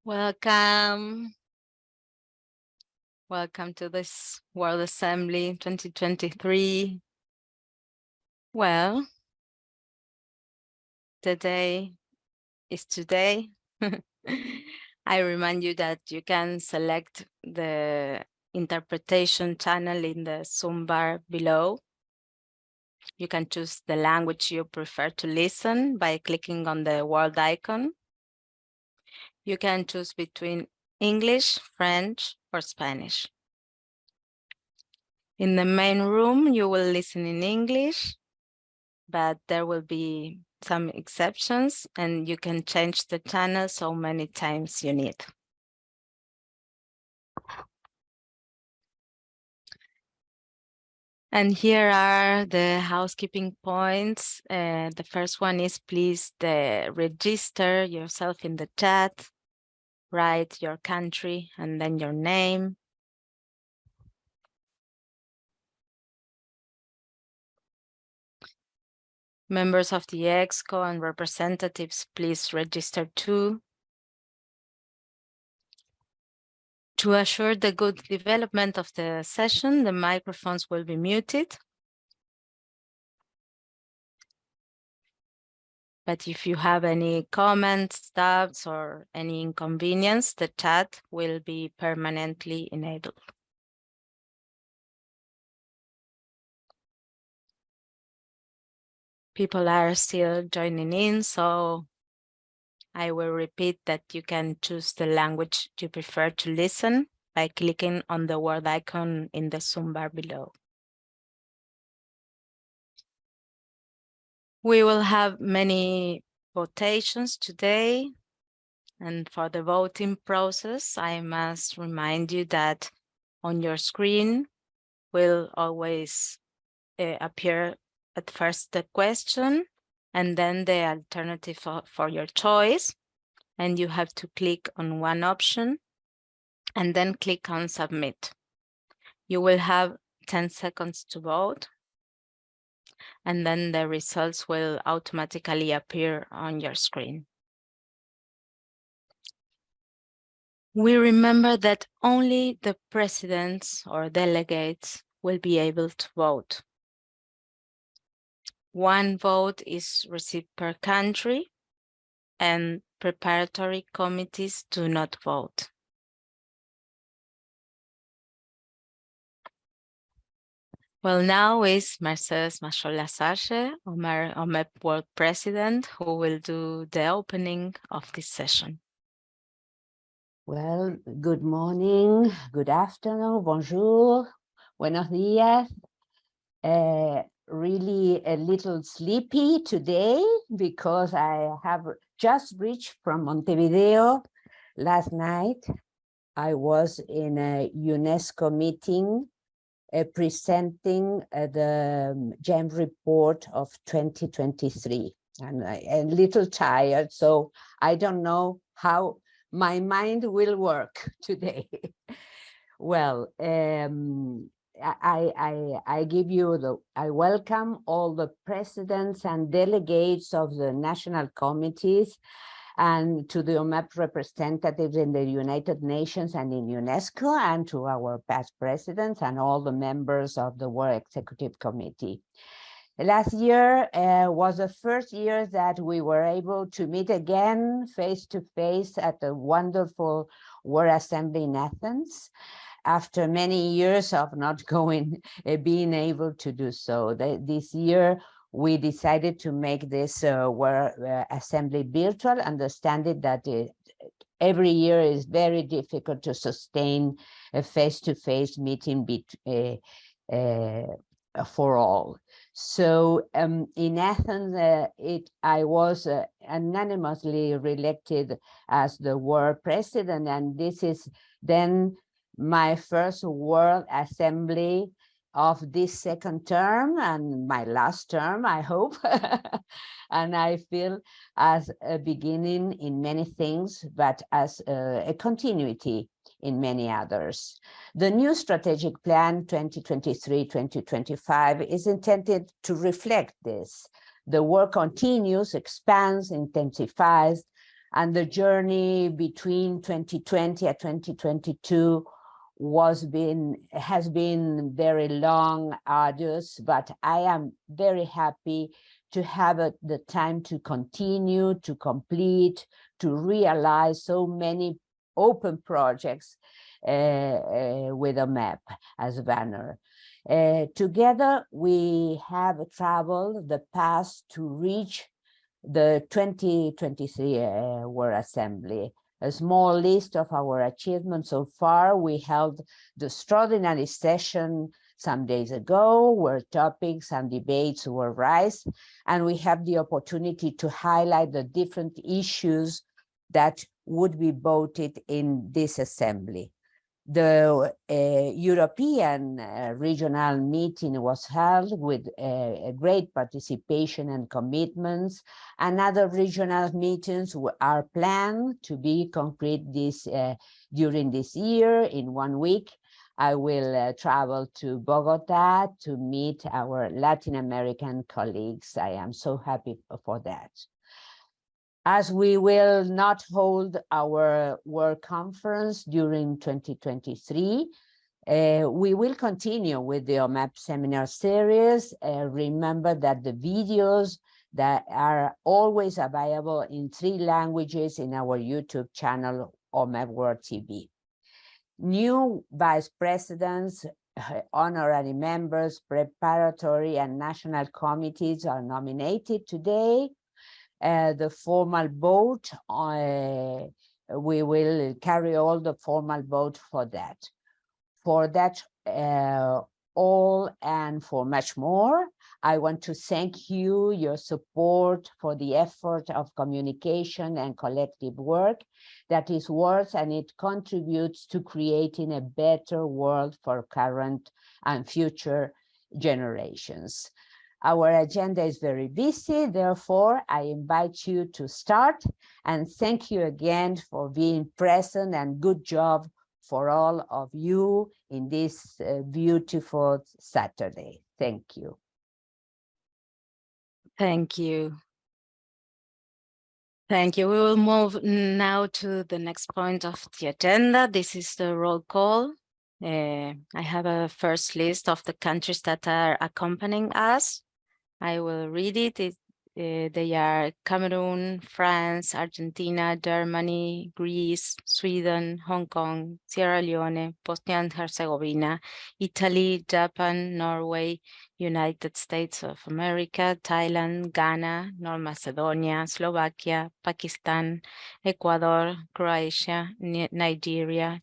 Welcome. Welcome to this World Assembly 2023. Well, the day is today. I remind you that you can select the interpretation channel in the Zoom bar below. You can choose the language you prefer to listen by clicking on the world icon. You can choose between English, French, or Spanish. In the main room, you will listen in English, but there will be some exceptions and you can change the channel so many times you need. And here are the housekeeping points. The first one is please register yourself in the chat, write your country and then your name. Members of the EXCO and representatives, please register too. To assure the good development of the session, the microphones will be muted. But if you have any comments, doubts, or any inconvenience, the chat will be permanently enabled. People are still joining in, so I will repeat that you can choose the language you prefer to listen by clicking on the word icon in the Zoom bar below. We will have many votations today. And for the voting process, I must remind you that on your screen will always appear at first the question and then the alternative for your choice. And you have to click on one option and then click on submit. You will have 10 seconds to vote. And then the results will automatically appear on your screen. We remember that only the presidents or delegates will be able to vote. One vote is received per country, and preparatory committees do not vote. Well, now is Mercedes Machola-Sarche, OMEP World President, who will do the opening of this session. Well, good morning, good afternoon, bonjour, buenos días. Really a little sleepy today because I have just reached from Montevideo last night. I was in a UNESCO meeting presenting the GEM report of 2023. And I'm a little tired, so I don't know how my mind will work today. Well, I welcome all the presidents and delegates of the national committees and to the OMEP representatives in the United Nations and in UNESCO, and to our past presidents and all the members of the World Executive Committee. Last year was the first year that we were able to meet again face-to-face at the wonderful World Assembly in Athens, after many years of not being able to do so. This year, we decided to make this World Assembly virtual, understanding that every year is very difficult to sustain a face-to-face meeting for all. So in Athens, I was unanimously reelected as the world president, and this is then my first World Assembly of this second term and my last term, I hope. And I feel as a beginning in many things, but as a continuity in many others. The new strategic plan 2023-2025 is intended to reflect this. The work continues, expands, intensifies, And the journey between 2020 and 2022 has been very long, arduous, but I am very happy to have the time to continue, to complete, to realize so many open projects with OMEP as banner. Together, we have traveled the path to reach the 2023 World Assembly. A small list of our achievements so far. We held the extraordinary session some days ago where topics and debates were raised, and we have the opportunity to highlight the different issues that would be voted in this assembly. The European regional meeting was held with a great participation and commitments, and other regional meetings are planned to be concrete during this year. In 1 week, I will travel to Bogota to meet our Latin American colleagues. I am so happy for that. As we will not hold our World Conference during 2023, we will continue with the OMEP seminar series. Remember that the videos that are always available in 3 languages in our YouTube channel, OMEP World TV. New vice presidents, honorary members, preparatory and national committees are nominated today. The formal vote, we will carry all the formal vote for that. For that all and for much more, I want to thank you, your support for the effort of communication and collective work that is worth, and it contributes to creating a better world for current and future generations. Our agenda is very busy, therefore I invite you to start, and thank you again for being present, and good job for all of you in this beautiful Saturday. Thank you. Thank you. Thank you. We will move now to the next point of the agenda. This is the roll call. I have a first list of the countries that are accompanying us. I will read it. They are Cameroon, France, Argentina, Germany, Greece, Sweden, Hong Kong, Sierra Leone, Bosnia and Herzegovina, Italy, Japan, Norway, United States of America, Thailand, Ghana, North Macedonia, Slovakia, Pakistan, Ecuador, Croatia, Nigeria,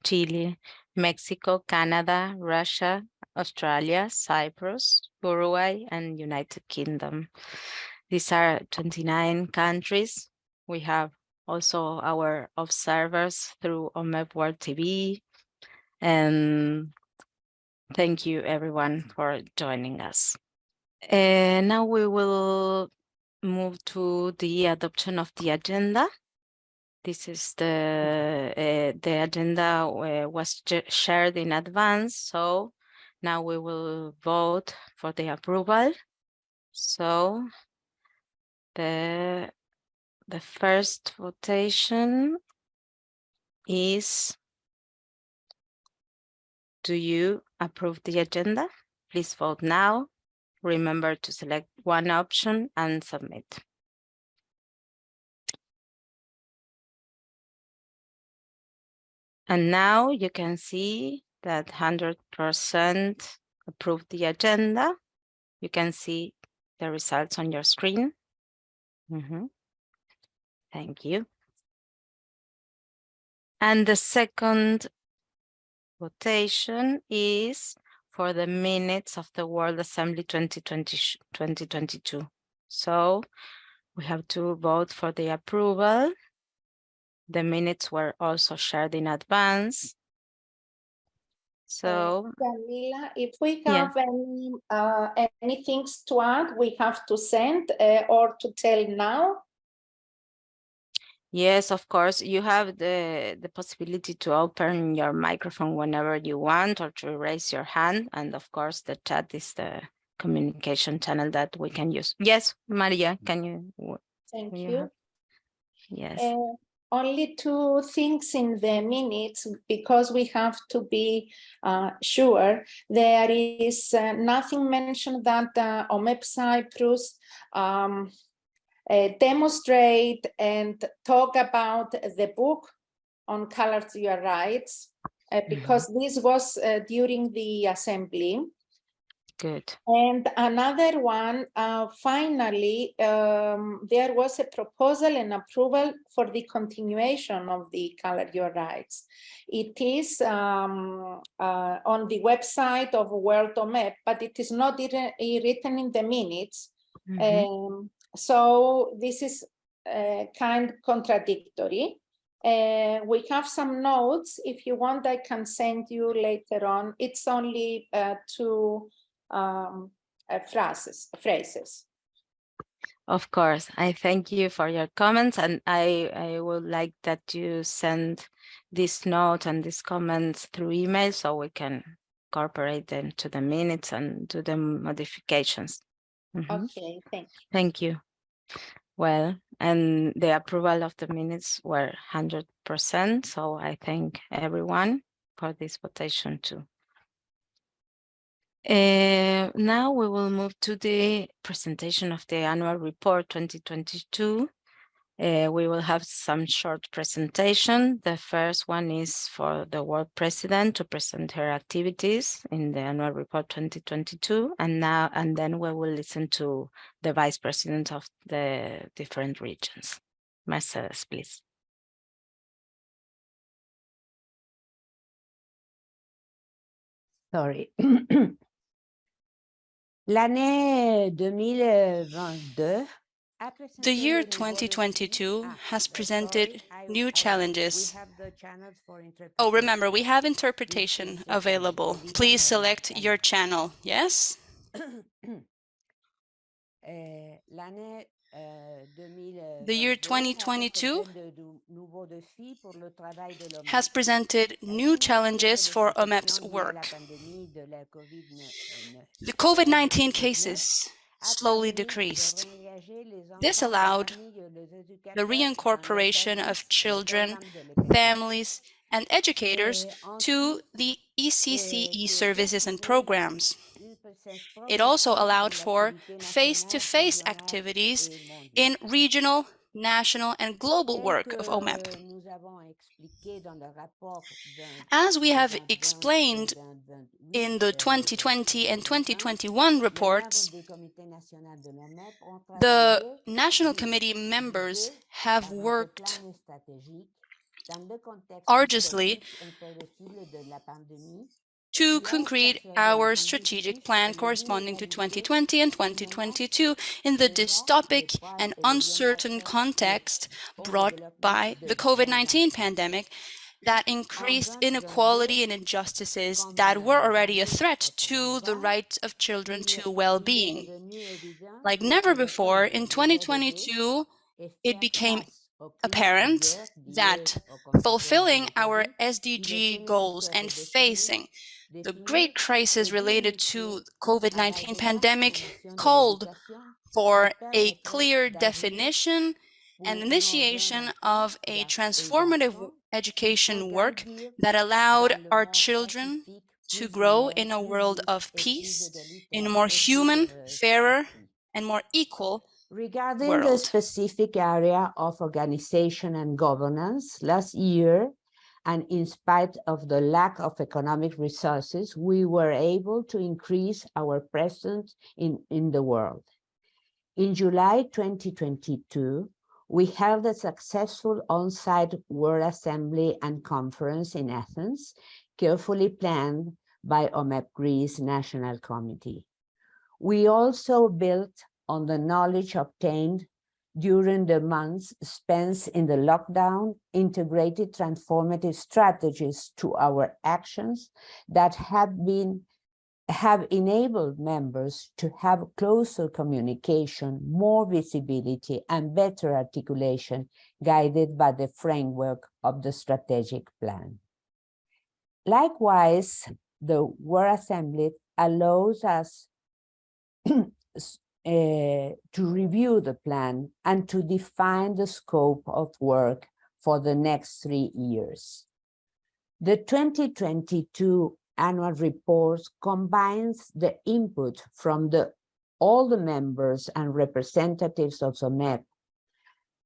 Chile, Mexico, Canada, Russia, Australia, Cyprus, Uruguay, and United Kingdom. These are 29 countries. We have also our observers through OMEP World TV. And thank you everyone for joining us. And now we will move to the adoption of the agenda. This is the agenda was shared in advance, so now we will vote for the approval. So the first votation is, do you approve the agenda? Please vote now. Remember to select one option and submit. And now you can see that 100% approved the agenda. You can see the results on your screen. Thank you. And the second votation is for the minutes of the World Assembly 2022. So we have to vote for the approval. The minutes were also shared in advance. So Camila, if we have any things to add, we have to send or to tell now. Yes, of course, you have the possibility to open your microphone whenever you want, or to raise your hand. And of course, the chat is the communication channel that we can use. Yes, Maria, can you? Thank you. Yes. Only two things in the minutes, because we have to be sure. There is nothing mentioned that OMEP Cyprus demonstrate and talk about the book on Color to Your Rights, because this was during the assembly. Good. And another one, finally, there was a proposal and approval for the continuation of the Color Your Rights. It is on the website of World OMEP, but it is not written in the minutes. So this is kind contradictory. We have some notes. If you want, I can send you later on. It's only two phrases. Of course, I thank you for your comments, and I would like that you send this note and these comments through email so we can incorporate them to the minutes and do the modifications. Okay, thank you. Thank you. Well, and the approval of the minutes were 100%, so I thank everyone for this votation too. Now we will move to the presentation of the annual report 2022. We will have some short presentation. The first one is for the world president to present her activities in the annual report 2022, and then we will listen to the vice president of the different regions. Mercedes, please. Sorry. L'année 2022. The year 2022 has presented new challenges. Oh, remember, we have interpretation available. Please select your channel. Yes? The year 2022 has presented new challenges for OMEP's work. The COVID-19 cases slowly decreased. This allowed the reincorporation of children, families, and educators to the ECCE services and programs. It also allowed for face-to-face activities in regional, national, and global work of OMEP. As we have explained in the 2020 and 2021 reports, the National Committee members have worked arduously to concrete our strategic plan corresponding to 2020 and 2022 in the dystopic and uncertain context brought by the COVID-19 pandemic that increased inequality and injustices that were already a threat to the rights of children to well-being. Like never before, in 2022, it became apparent that fulfilling our SDG goals and facing the great crisis related to the COVID-19 pandemic called for a clear definition and initiation of a transformative education work that allowed our children to grow in a world of peace, in a more human, fairer, and more equal Regarding world. the specific area of organization and governance, last year, and in spite of the lack of economic resources, we were able to increase our presence in the world. In July 2022, we held a successful on-site World Assembly and Conference in Athens, carefully planned by OMEP Greece National Committee. We also built on the knowledge obtained during the months spent in the lockdown, integrated transformative strategies to our actions that have enabled members to have closer communication, more visibility, and better articulation, guided by the framework of the strategic plan. Likewise, the World Assembly allows us to review the plan and to define the scope of work for the next 3 years. The 2022 annual report combines the input from all the members and representatives of OMEP.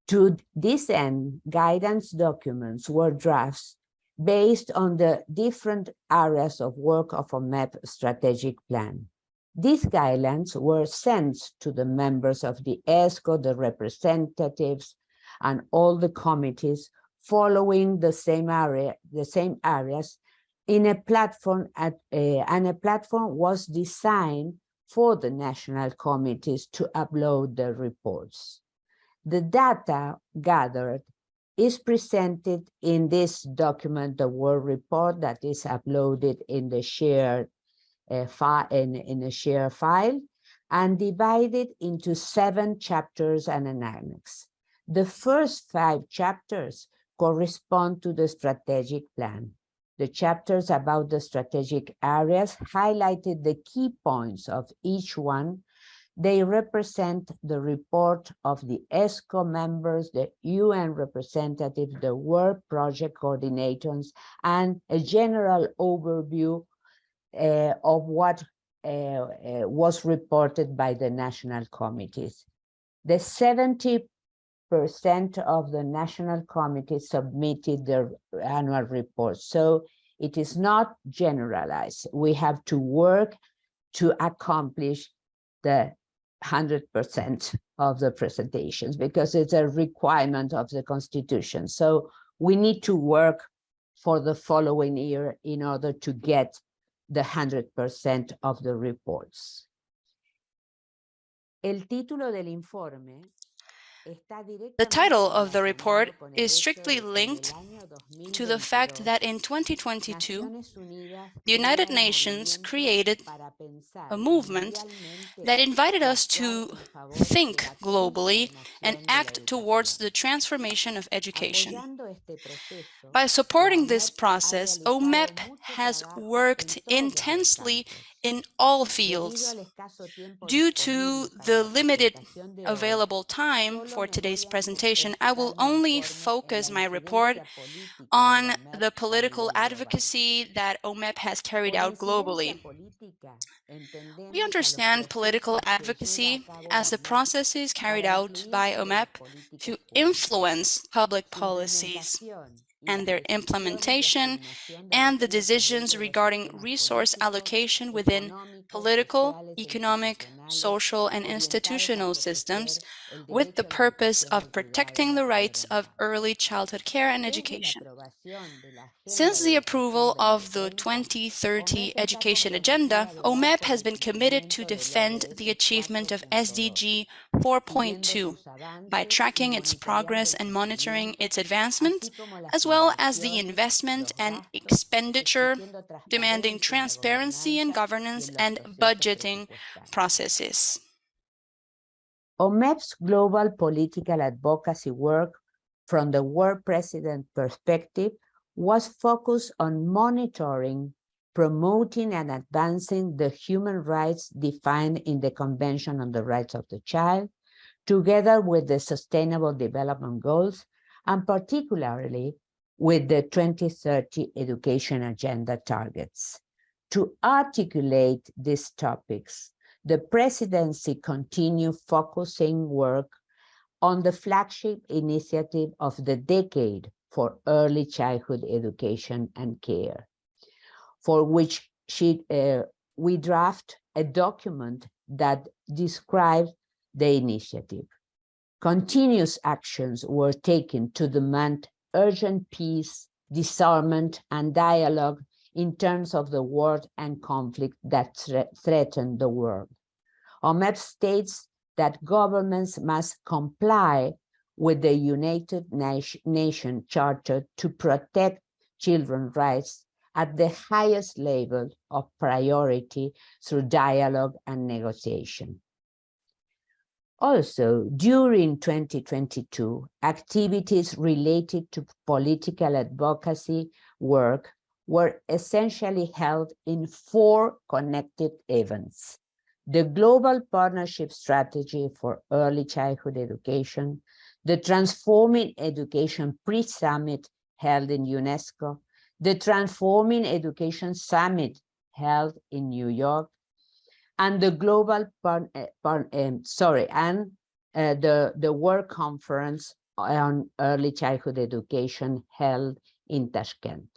To this end, guidance documents were drafts based on the different areas of work of OMEP strategic plan. These guidelines were sent to the members of the ESCO, the representatives, and all the committees following the same areas in a platform, and a platform was designed for the national committees to upload their reports. The data gathered is presented in this document, the work report, that is uploaded in the shared file, in a share file, and divided into 7 chapters and an annex. The first 5 chapters correspond to the strategic plan. The chapters about the strategic areas highlighted the key points of each one. They represent the report of the ESCO members, the UN representatives, the work project coordinators, and a general overview of what was reported by the national committees. The 70% of the national committees submitted their annual report, so it is not generalized. We have to work to accomplish the 100% of the presentations because it's a requirement of the Constitution. So we need to work for the following year in order to get the 100% of the reports. El título del informe The title of the report is strictly linked to the fact that in 2022, the United Nations created a movement that invited us to think globally and act towards the transformation of education. By supporting this process, OMEP has worked intensely in all fields. Due to the limited available time for today's presentation, I will only focus my report on the political advocacy that OMEP has carried out globally. We understand political advocacy as the processes carried out by OMEP to influence public policies and their implementation and the decisions regarding resource allocation within political, economic, social, and institutional systems with the purpose of protecting the rights of early childhood care and education. Since the approval of the 2030 Education Agenda, OMEP has been committed to defend the achievement of SDG 4.2 by tracking its progress and monitoring its advancement, as well as the investment and expenditure, demanding transparency in governance and budgeting processes. OMEP's global political advocacy work from the world president perspective was focused on monitoring, promoting, and advancing the human rights defined in the Convention on the Rights of the Child, together with the Sustainable Development Goals, and particularly with the 2030 Education Agenda targets. To articulate these topics, the presidency continued focusing work on the flagship initiative of the decade for early childhood education and care, for which we draft a document that describes the initiative. Continuous actions were taken to demand urgent peace, disarmament, and dialogue in terms of the war and conflict that threaten the world. OMEP states that governments must comply with the United Nations Charter to protect children's rights at the highest level of priority through dialogue and negotiation. Also, during 2022, activities related to political advocacy work were essentially held in 4 connected events. the Global Partnership Strategy for Early Childhood Education, the Transforming Education Pre-Summit held in UNESCO, the Transforming Education Summit held in New York, and the the World Conference on Early Childhood Education held in Tashkent.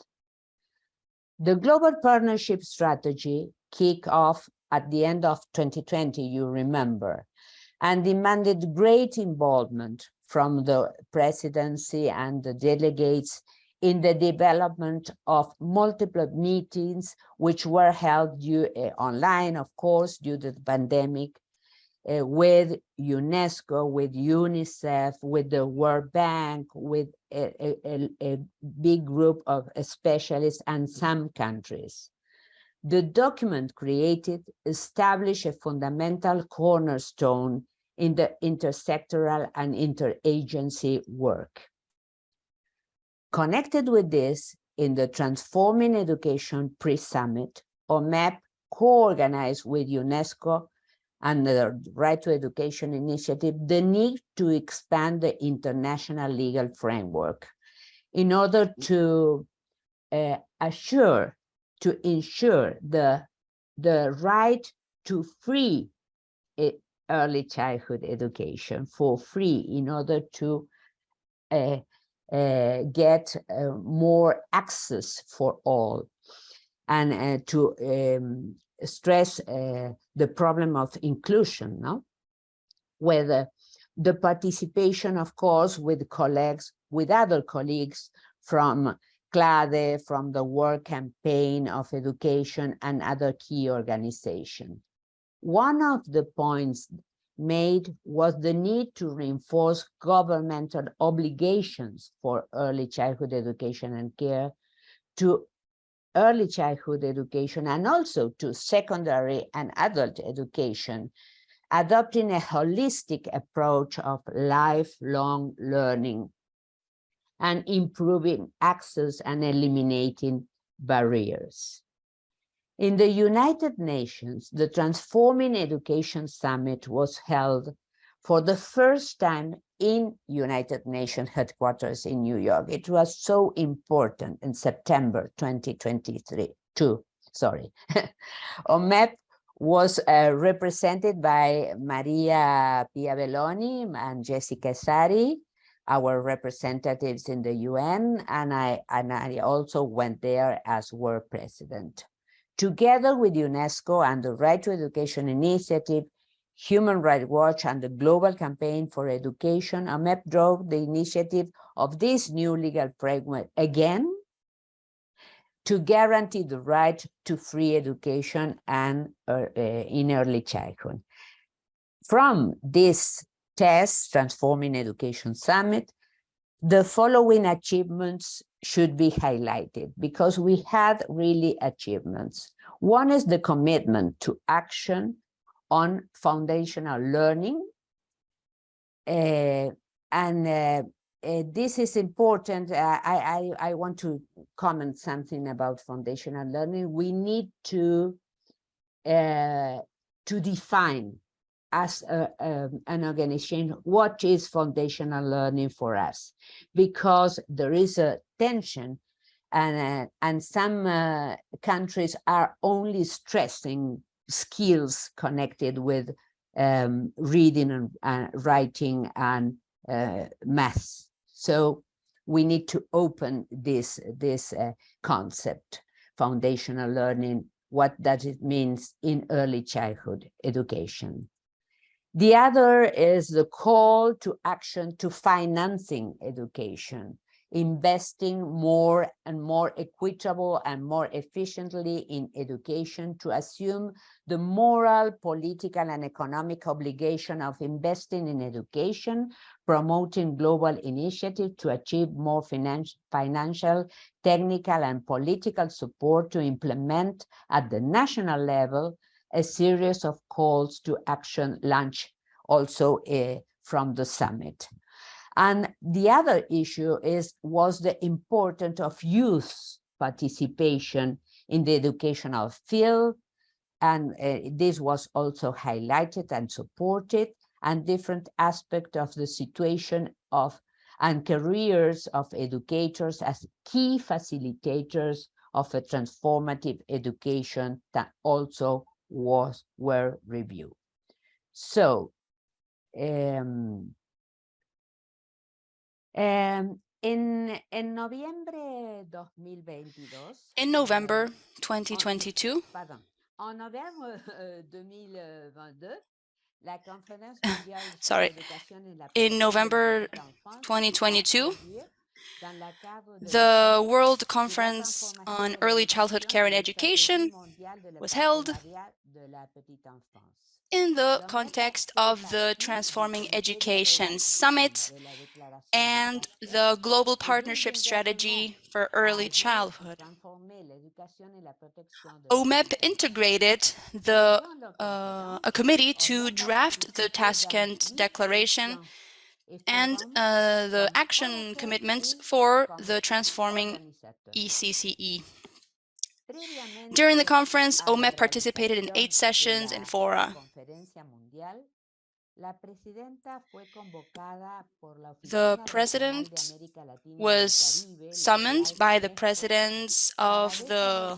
The Global Partnership Strategy kicked off at the end of 2020, you remember, and demanded great involvement from the presidency and the delegates in the development of multiple meetings, which were held online, of course, due to the pandemic, with UNESCO, with UNICEF, with the World Bank, with a big group of specialists and some countries. The document created established a fundamental cornerstone in the intersectoral and interagency work. Connected with this, in the Transforming Education Pre-Summit, OMEP co-organized with UNESCO and the Right to Education Initiative the need to expand the international legal framework in order to ensure the right to free early childhood education for free, in order to get more access for all, and to stress the problem of inclusion, no? Whether the participation, of course, with colleagues, with other colleagues from CLADE, from the World Campaign of Education and other key organizations. One of the points made was the need to reinforce governmental obligations for early childhood education and care, to early childhood education and also to secondary and adult education, adopting a holistic approach of lifelong learning and improving access and eliminating barriers. In the United Nations, the Transforming Education Summit was held for the first time in United Nations headquarters in New York. It was so important in September 2022. OMEP was represented by Maria Pia Belloni and Jessica Sari, our representatives in the UN, and I also went there as world president. Together with UNESCO and the Right to Education Initiative, Human Rights Watch, and the Global Campaign for Education, OMEP drove the initiative of this new legal framework again to guarantee the right to free education and in early childhood. From this test, Transforming Education Summit, the following achievements should be highlighted, because we had really achievements. One is the commitment to action on foundational learning. This is important. I want to comment something about foundational learning. We need to define as an organization what is foundational learning for us, because there is a tension, and some countries are only stressing skills connected with reading and writing and math. So we need to open this concept, foundational learning. What does it mean in early childhood education? The other is the call to action to financing education, investing more and more equitable and more efficiently in education, to assume the moral, political, and economic obligation of investing in education, promoting global initiatives to achieve more financial, technical, and political support to implement at the national level a series of calls to action launched also from the summit. And the other issue was the importance of youth participation in the educational field, And this was also highlighted and supported, and different aspects of the situation of and careers of educators as key facilitators of a transformative education that also were reviewed. So in noviembre 2022, In November 2022, pardon, en novembre 2022, la Conférence mondiale sur sorry, l'éducation et la in protection de la November petite enfance 2022, dans le cadre de the l'étude World sur la Conference transformation on de Early Childhood l'éducation Care et and les stratégies Education mondiales de le was held partenariat de la petite enfance. in the L'OMEP a context fait of the partie du Transforming comité de Education rédaction Summit de la déclaration de and Tashkent the Global et Partnership délibérément Strategy for a Early agi pour Childhood. transformer l'éducation et la protection de la OMEP petite enfance. integrated a committee to draft the Tashkent Declaration and the action commitments for the Transforming ECCE. During the conference, OMEP participated in 8 sessions and fora. The president was summoned by the presidents of the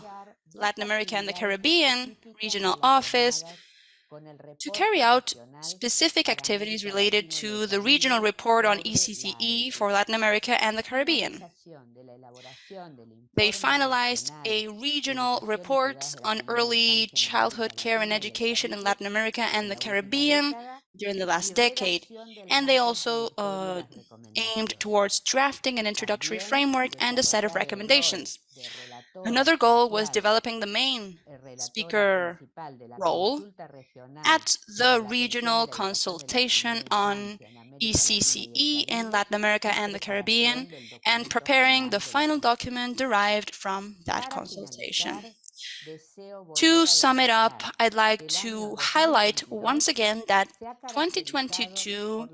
Latin America and the Caribbean Regional Office to carry out specific activities related to the regional report on ECCE for Latin America and the Caribbean. They finalized a regional report on early childhood care and education in Latin America and the Caribbean during the last decade, and they also aimed towards drafting an introductory framework and a set of recommendations. Another goal was developing the main speaker role at the regional consultation on ECCE in Latin America and the Caribbean and preparing the final document derived from that consultation. To sum it up, I'd like to highlight once again that 2022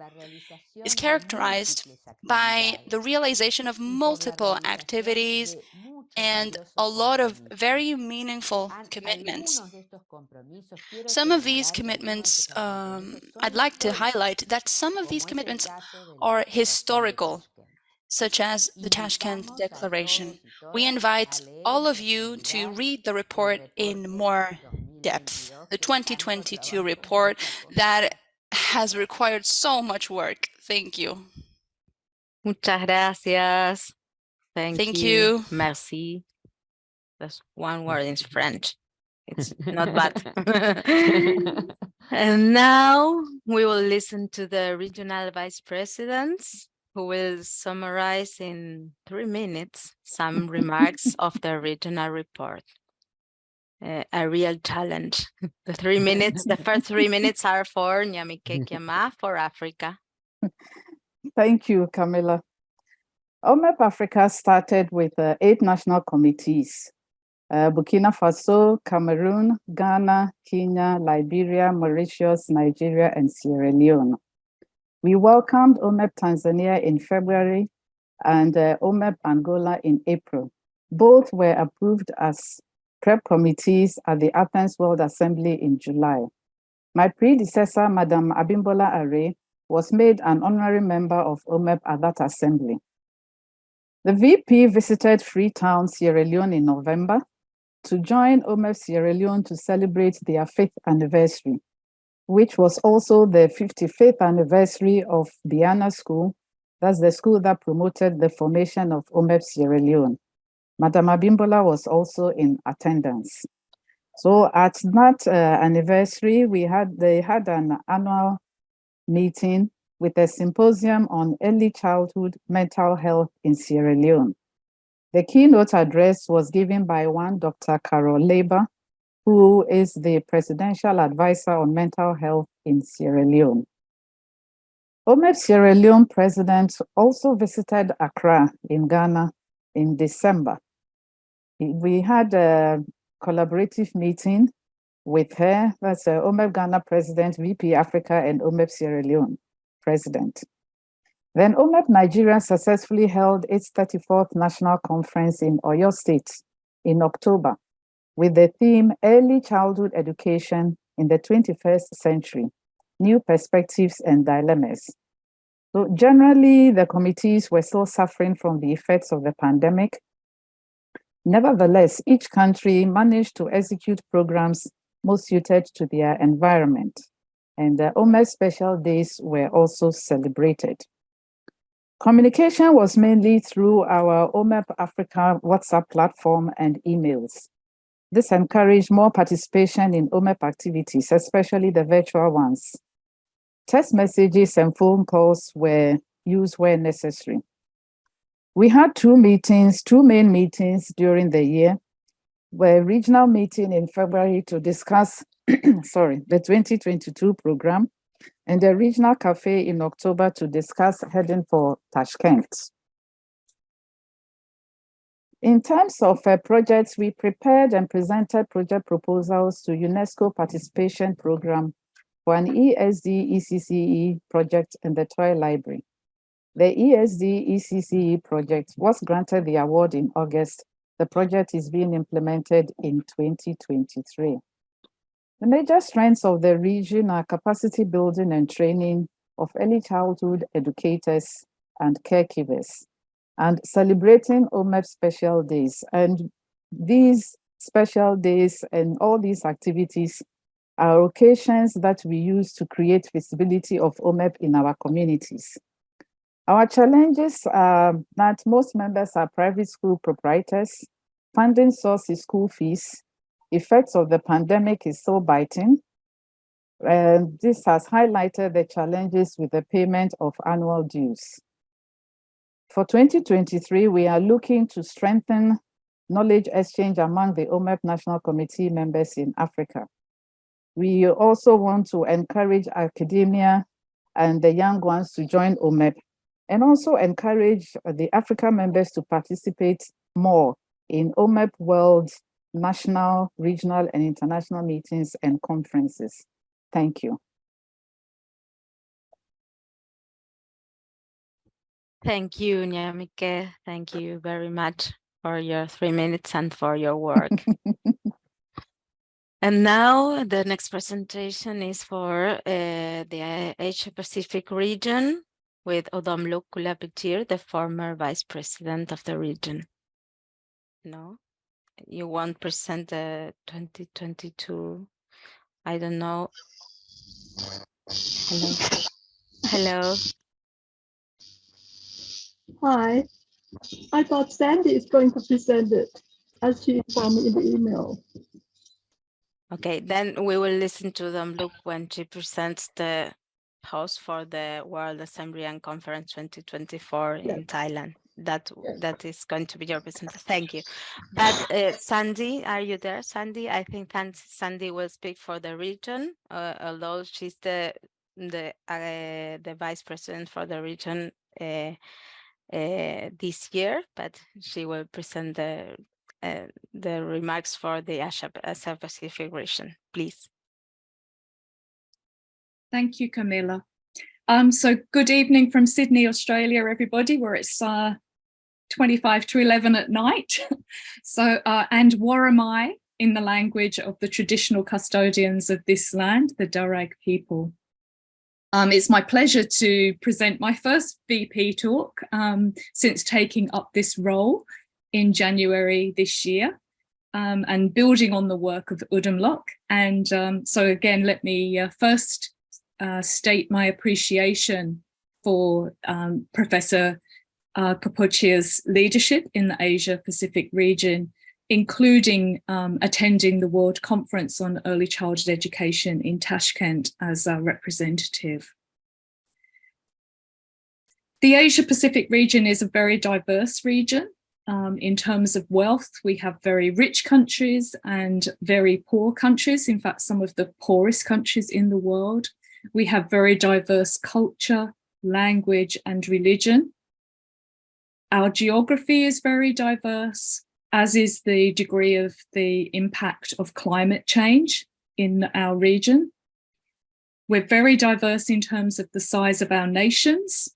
is characterized by the realization of multiple activities and a lot of very meaningful commitments. Some of these commitments, I'd like to highlight that some of these commitments are historical, such as the Tashkent Declaration. We invite all of you to read the report in more depth, the 2022 report that has required so much work. Thank you. Muchas gracias. Thank you. you. Merci. That's one word in French. It's not bad. And now we will listen to the regional vice presidents who will summarize in 3 minutes some remarks of the regional report. A real challenge. The first 3 minutes are for Nyamike Kiama for Africa. Thank you, Camilla. OMEP Africa started with 8 national committees: Burkina Faso, Cameroon, Ghana, Kenya, Liberia, Mauritius, Nigeria, and Sierra Leone. We welcomed OMEP Tanzania in February and OMEP Angola in April. Both were approved as prep committees at the Athens World Assembly in July. My predecessor, Madam Abimbola Are, was made an honorary member of OMEP at that assembly. The VP visited Freetown, Sierra Leone in November to join OMEP Sierra Leone to celebrate their 5th anniversary, which was also the 55th anniversary of Biana School. That's the school that promoted the formation of OMEP Sierra Leone. Madam Abimbola was also in attendance. So at that anniversary, they had an annual meeting with a symposium on early childhood mental health in Sierra Leone. The keynote address was given by one Dr. Carol Labour, who is the presidential advisor on mental health in Sierra Leone. OMEP Sierra Leone president also visited Accra in Ghana in December. We had a collaborative meeting with her, that's OMEP Ghana president, VP Africa, and OMEP Sierra Leone president. Then OMEP Nigeria successfully held its 34th national conference in Oyo State in October. with the theme Early Childhood Education in the 21st Century, New Perspectives and Dilemmas. So generally, the committees were still suffering from the effects of the pandemic. Nevertheless, each country managed to execute programs most suited to their environment, and the OMEP special days were also celebrated. Communication was mainly through our OMEP Africa WhatsApp platform and emails. This encouraged more participation in OMEP activities, especially the virtual ones. Text messages and phone calls were used where necessary. We had two main meetings during the year. A regional meeting in February to discuss the 2022 program, and a regional cafe in October to discuss heading for Tashkent. In terms of projects, we prepared and presented project proposals to UNESCO Participation Program for an ESD-ECCE project in the Toy Library. The ESD-ECCE project was granted the award in August. The project is being implemented in 2023. The major strengths of the region are capacity building and training of early childhood educators and caregivers, and celebrating OMEP special days. And these special days and all these activities are occasions that we use to create visibility of OMEP in our communities. Our challenges are that most members are private school proprietors, funding source is school fees, effects of the pandemic is still biting, and this has highlighted the challenges with the payment of annual dues. For 2023, we are looking to strengthen knowledge exchange among the OMEP National Committee members in Africa. We also want to encourage academia and the young ones to join OMEP, and also encourage the Africa members to participate more in OMEP World, national, regional, and international meetings and conferences. Thank you. Thank you, Nyamike. Thank you very much for your 3 minutes and for your work. And now the next presentation is for the Asia Pacific region with Odamluk Kulapitir, the former vice president of the region. No, you won't present the 2022. I don't know. Hello. Hello. Hi, I thought Sandy is going to present it, as she informed me in the email. Okay, then we will listen to them. Look, when she presents the host for the World Assembly and Conference 2024 in Thailand. That is going to be your presentation. Thank you. But Sandy, are you there? Sandy, I think Sandy will speak for the region, although she's the vice president for the region this year, but she will present the remarks for the Asia Pacific region, please. Thank you, Camilla. So good evening from Sydney, Australia, everybody, where it's 25 to 11 at night. So, and Waramai in the language of the traditional custodians of this land, the Darug people. It's my pleasure to present my first VP talk since taking up this role in January this year, and building on the work of Odamluk. And so again, let me first state my appreciation for Professor Kapochia's leadership in the Asia Pacific region, including attending the World Conference on Early Childhood Education in Tashkent as a representative. The Asia Pacific region is a very diverse region. In terms of wealth, we have very rich countries and very poor countries, in fact, some of the poorest countries in the world. We have very diverse culture, language, and religion. Our geography is very diverse, as is the degree of the impact of climate change in our region. We're very diverse in terms of the size of our nations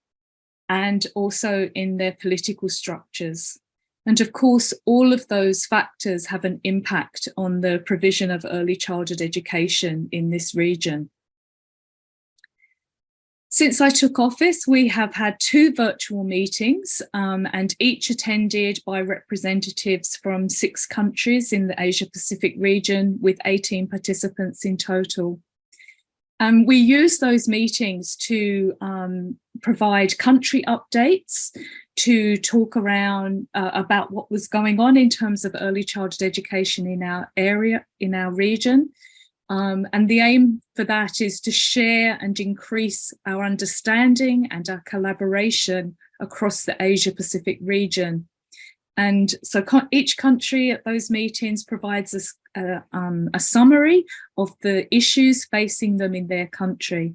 and also in their political structures. And of course, all of those factors have an impact on the provision of early childhood education in this region. Since I took office, we have had 2 virtual meetings, and each attended by representatives from 6 countries in the Asia-Pacific region, with 18 participants in total. We use those meetings to provide country updates, to talk around about what was going on in terms of early childhood education in our area, in our region. And the aim for that is to share and increase our understanding and our collaboration across the Asia-Pacific region. And so each country at those meetings provides us a summary of the issues facing them in their country.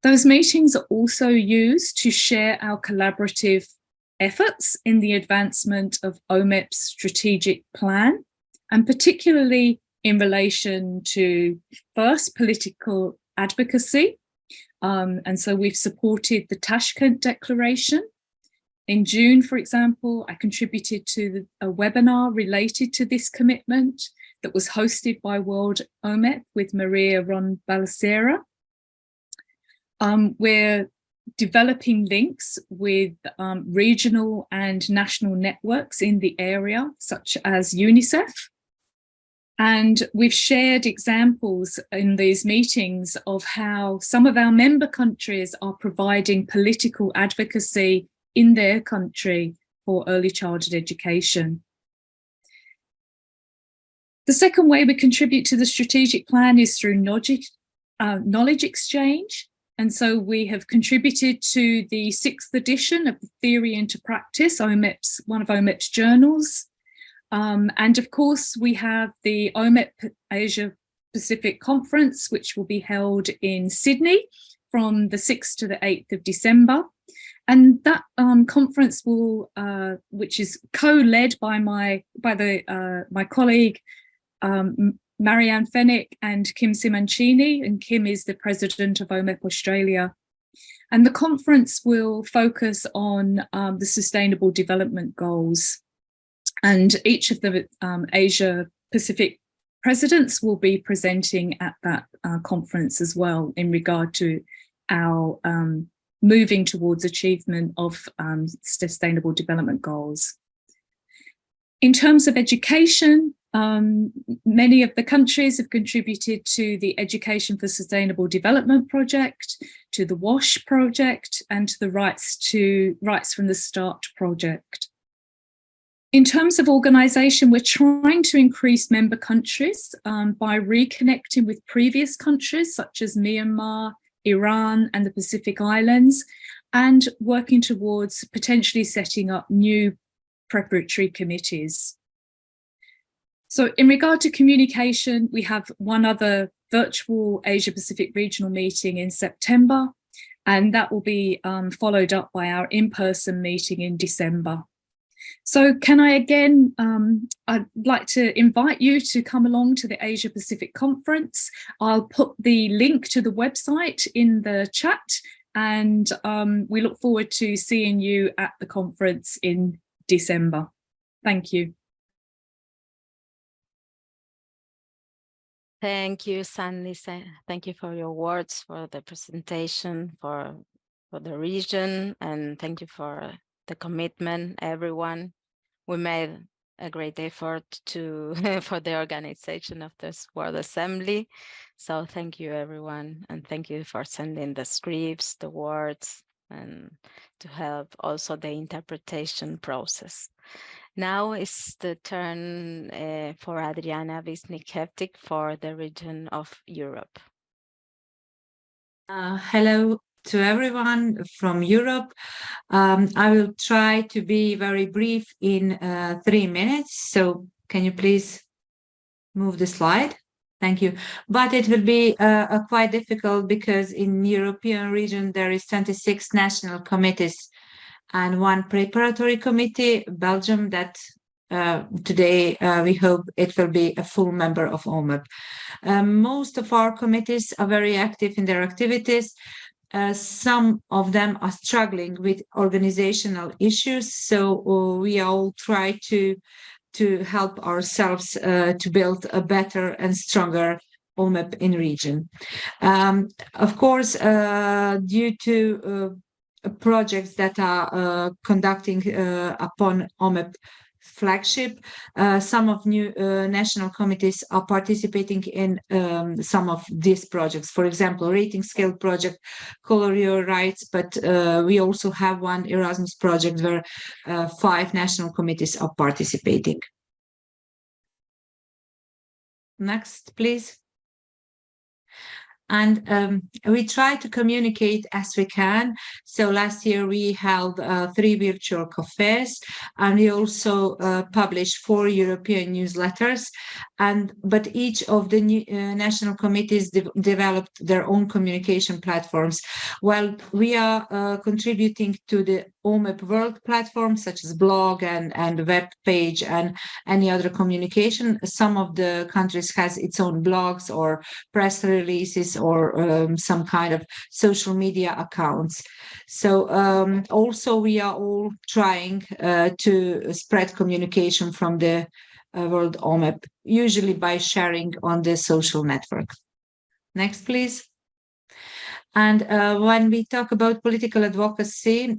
Those meetings are also used to share our collaborative efforts in the advancement of OMEP's strategic plan, and particularly in relation to, first, political advocacy. And so we've supported the Tashkent Declaration. In June, for example, I contributed to a webinar related to this commitment that was hosted by World OMEP with Maria Ron Balacera. We're developing links with regional and national networks in the area, such as UNICEF. And we've shared examples in these meetings of how some of our member countries are providing political advocacy in their country for early childhood education. The second way we contribute to the strategic plan is through knowledge exchange. And so we have contributed to the 6th edition of the Theory into Practice, one of OMEP's journals. And of course, we have the OMEP Asia Pacific Conference, which will be held in Sydney from the 6th to the 8th of December. And that conference will, which is co-led by my colleague, Marianne Fennick and Kim Simoncini, and Kim is the president of OMEP Australia. And the conference will focus on the Sustainable Development Goals. And each of the Asia Pacific presidents will be presenting at that conference as well in regard to our moving towards achievement of Sustainable Development Goals. In terms of education, many of the countries have contributed to the Education for Sustainable Development project, to the WASH project, and to the Rights from the Start project. In terms of organisation, we're trying to increase member countries by reconnecting with previous countries such as Myanmar, Iran, and the Pacific Islands, and working towards potentially setting up new preparatory committees. So in regard to communication, we have one other virtual Asia Pacific regional meeting in September, and that will be followed up by our in-person meeting in December. So can I again, I'd like to invite you to come along to the Asia Pacific Conference. I'll put the link to the website in the chat, and we look forward to seeing you at the conference in December. Thank you. Thank you, Sandy. Thank you for your words, for the presentation, for the region, and thank you for the commitment, everyone. We made a great effort for the organization of this World Assembly. So thank you, everyone, and thank you for sending the scripts, the words, and to help also the interpretation process. Now is the turn for Adriana Wisnik-Heftig for the region of Europe. Hello to everyone from Europe. I will try to be very brief in 3 minutes. So can you please move the slide? Thank you. But it will be quite difficult because in European region, there is 26 national committees and 1 preparatory committee, Belgium, that today we hope it will be a full member of OMEP. Most of our committees are very active in their activities. some of them are struggling with organizational issues, so we all try to help ourselves to build a better and stronger OMEP in region. Of course, due to projects that are conducting upon OMEP flagship, some of new national committees are participating in some of these projects. For example, rating scale project, color your rights, but we also have one Erasmus project where 5 national committees are participating. Next, please. And we try to communicate as we can. So last year we held 3 virtual cafes, and we also published 4 European newsletters. But each of the new, national committees developed their own communication platforms. While we are contributing to the OMEP World platform, such as blog and web page and any other communication, some of the countries has its own blogs or press releases or some kind of social media accounts. So also we are all trying to spread communication from the World OMEP, usually by sharing on the social network. Next, please. And when we talk about political advocacy,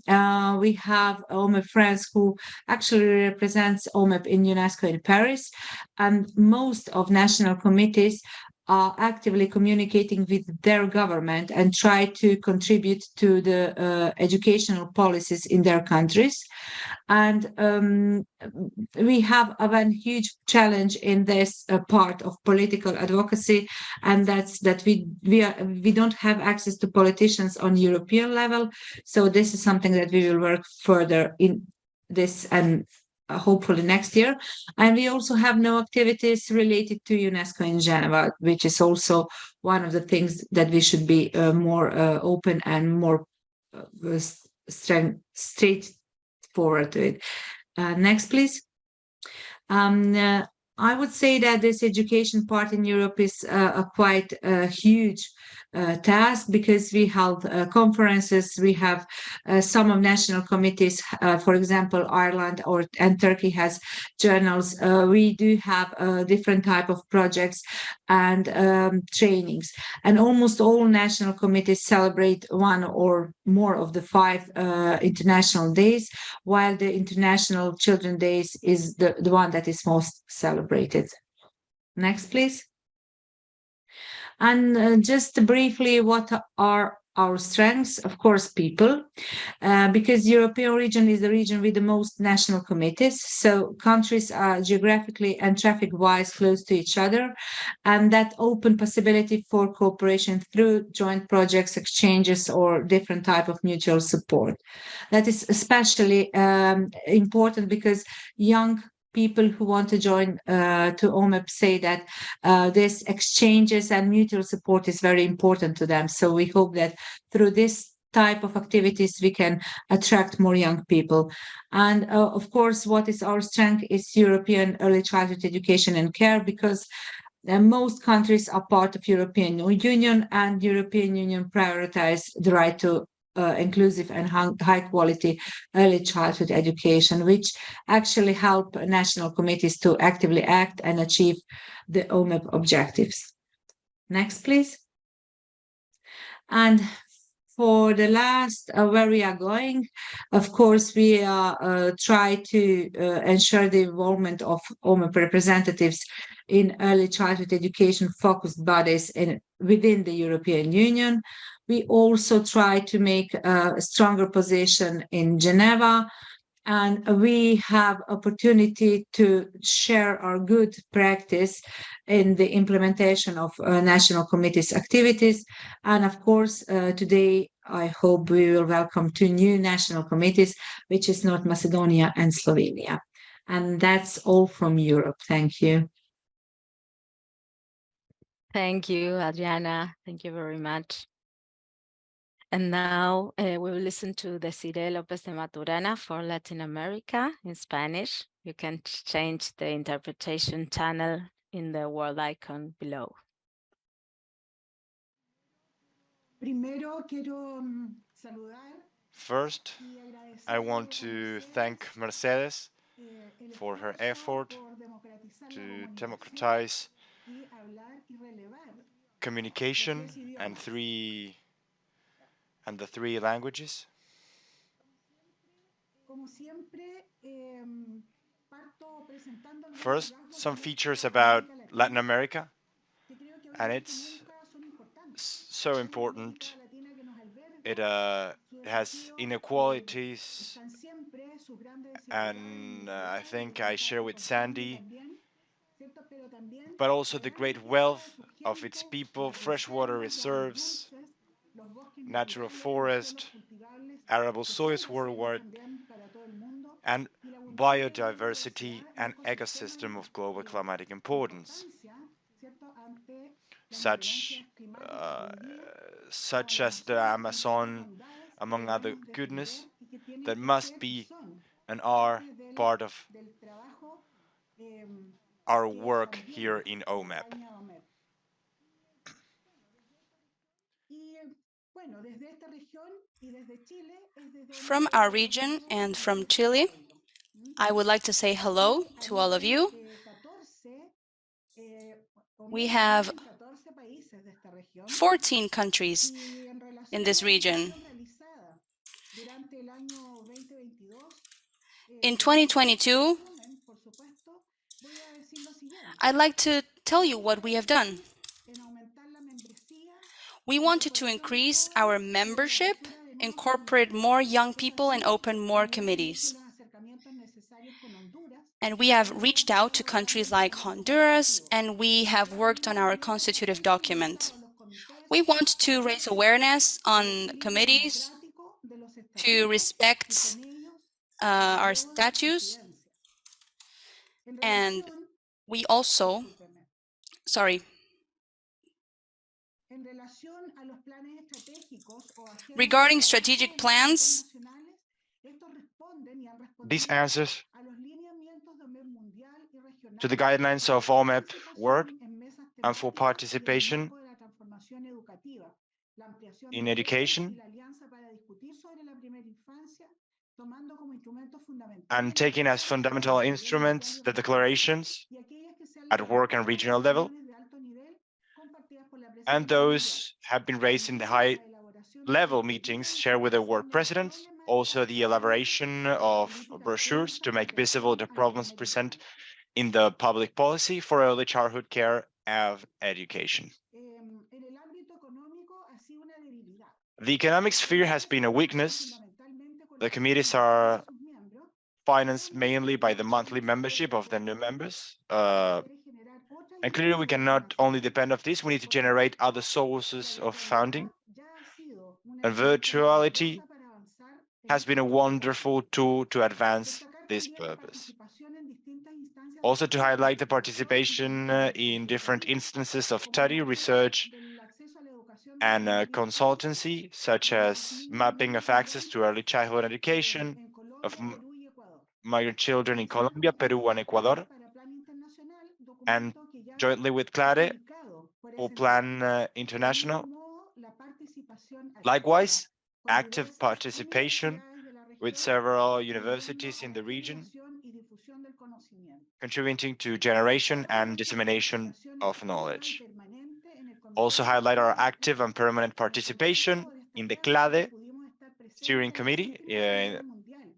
we have OMEP France who actually represents OMEP in UNESCO in Paris, and most of national committees are actively communicating with their government and try to contribute to the educational policies in their countries. And we have a one huge challenge in this part of political advocacy, and that's that we don't have access to politicians on European level. So this is something that we will work further in this and hopefully next year. And we also have no activities related to UNESCO in Geneva, which is also one of the things that we should be more open and more straightforward to it. Next, please. I would say that this education part in Europe is a quite huge task, because we held conferences. We have some of national committees, for example, Ireland and Turkey has journals. We do have different type of projects and trainings, and almost all national committees celebrate one or more of the 5 international days, while the International Children's Days is the one that is most celebrated. Next, please. And just briefly, what are our strengths? Of course, people, because European region is the region with the most national committees. So countries are geographically and traffic-wise close to each other, and that open possibility for cooperation through joint projects, exchanges, or different type of mutual support. That is especially important because young people who want to join to OMEP say that this exchanges and mutual support is very important to them. So we hope that through this type of activities we can attract more young people. And of course, what is our strength is European early childhood education and care, because most countries are part of European Union, and European Union prioritize the right to inclusive and high quality early childhood education, which actually help national committees to actively act and achieve the OMEP objectives. Next, please. And for the last, where we are going, of course, we try to ensure the involvement of OMEP representatives in early childhood education focused bodies within the European Union. We also try to make a stronger position in Geneva, and we have opportunity to share our good practice in the implementation of national committees activities. And of course, today, I hope we will welcome 2 new national committees, which is North Macedonia and Slovenia. And that's all from Europe. Thank you. Thank you, Adriana. Thank you very much. And now we will listen to Desiree Lopez de Maturana for Latin America in Spanish. You can change the interpretation channel in the world icon below. First, I want to thank Mercedes for her effort to democratize communication and the three languages. First, some features about Latin America, and it's so important. It has inequalities, and I think I share with Sandy, but also the great wealth of its people, freshwater reserves, natural forest, arable soils worldwide, and biodiversity and ecosystem of global climatic importance, such such as the Amazon, among other goodness, that must be and are part of our work here in OMEP. From our region and from Chile, I would like to say hello to all of you. We have 14 countries in this region. In 2022, I'd like to tell you what we have done. We wanted to increase our membership, incorporate more young people, and open more committees. And we have reached out to countries like Honduras, and we have worked on our constitutive document. We want to raise awareness on committees, to respect our statutes, and we also, regarding strategic plans, These answers to the guidelines of OMEP work and for participation in education and taking as fundamental instruments the declarations at work and regional level, and those have been raised in the high-level meetings shared with the world presidents, also the elaboration of brochures to make visible the problems present in the public policy for early childhood care and education. The economic sphere has been a weakness. The committees are financed mainly by the monthly membership of the new members. And clearly we cannot only depend on this, we need to generate other sources of funding. And virtuality has been a wonderful tool to advance this purpose. Also to highlight the participation in different instances of study, research, and consultancy, such as mapping of access to early childhood education of migrant children in Colombia, Peru, and Ecuador, and jointly with CLARE or Plan International. Likewise, active participation with several universities in the region, contributing to generation and dissemination of knowledge. Also highlight our active and permanent participation in the CLADE steering committee.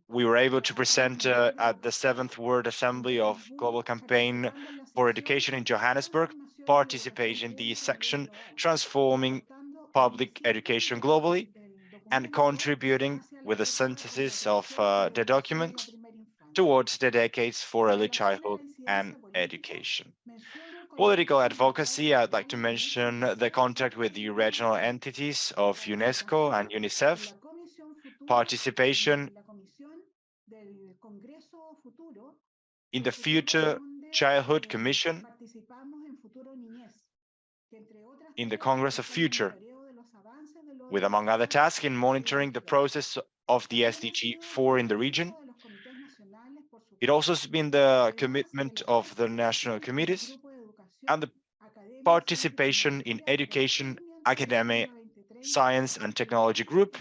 We were able to present at the 7th World Assembly of Global Campaign for Education in Johannesburg, participate in the section transforming public education globally and contributing with a synthesis of the document towards the decades for early childhood and education. Political advocacy, I'd like to mention the contact with the regional entities of UNESCO and UNICEF, participation in the Future Childhood Commission, in the Congress of Future, with among other tasks in monitoring the process of the SDG 4 in the region. It also has been the commitment of the national committees and the participation in education, academia, Science and Technology Group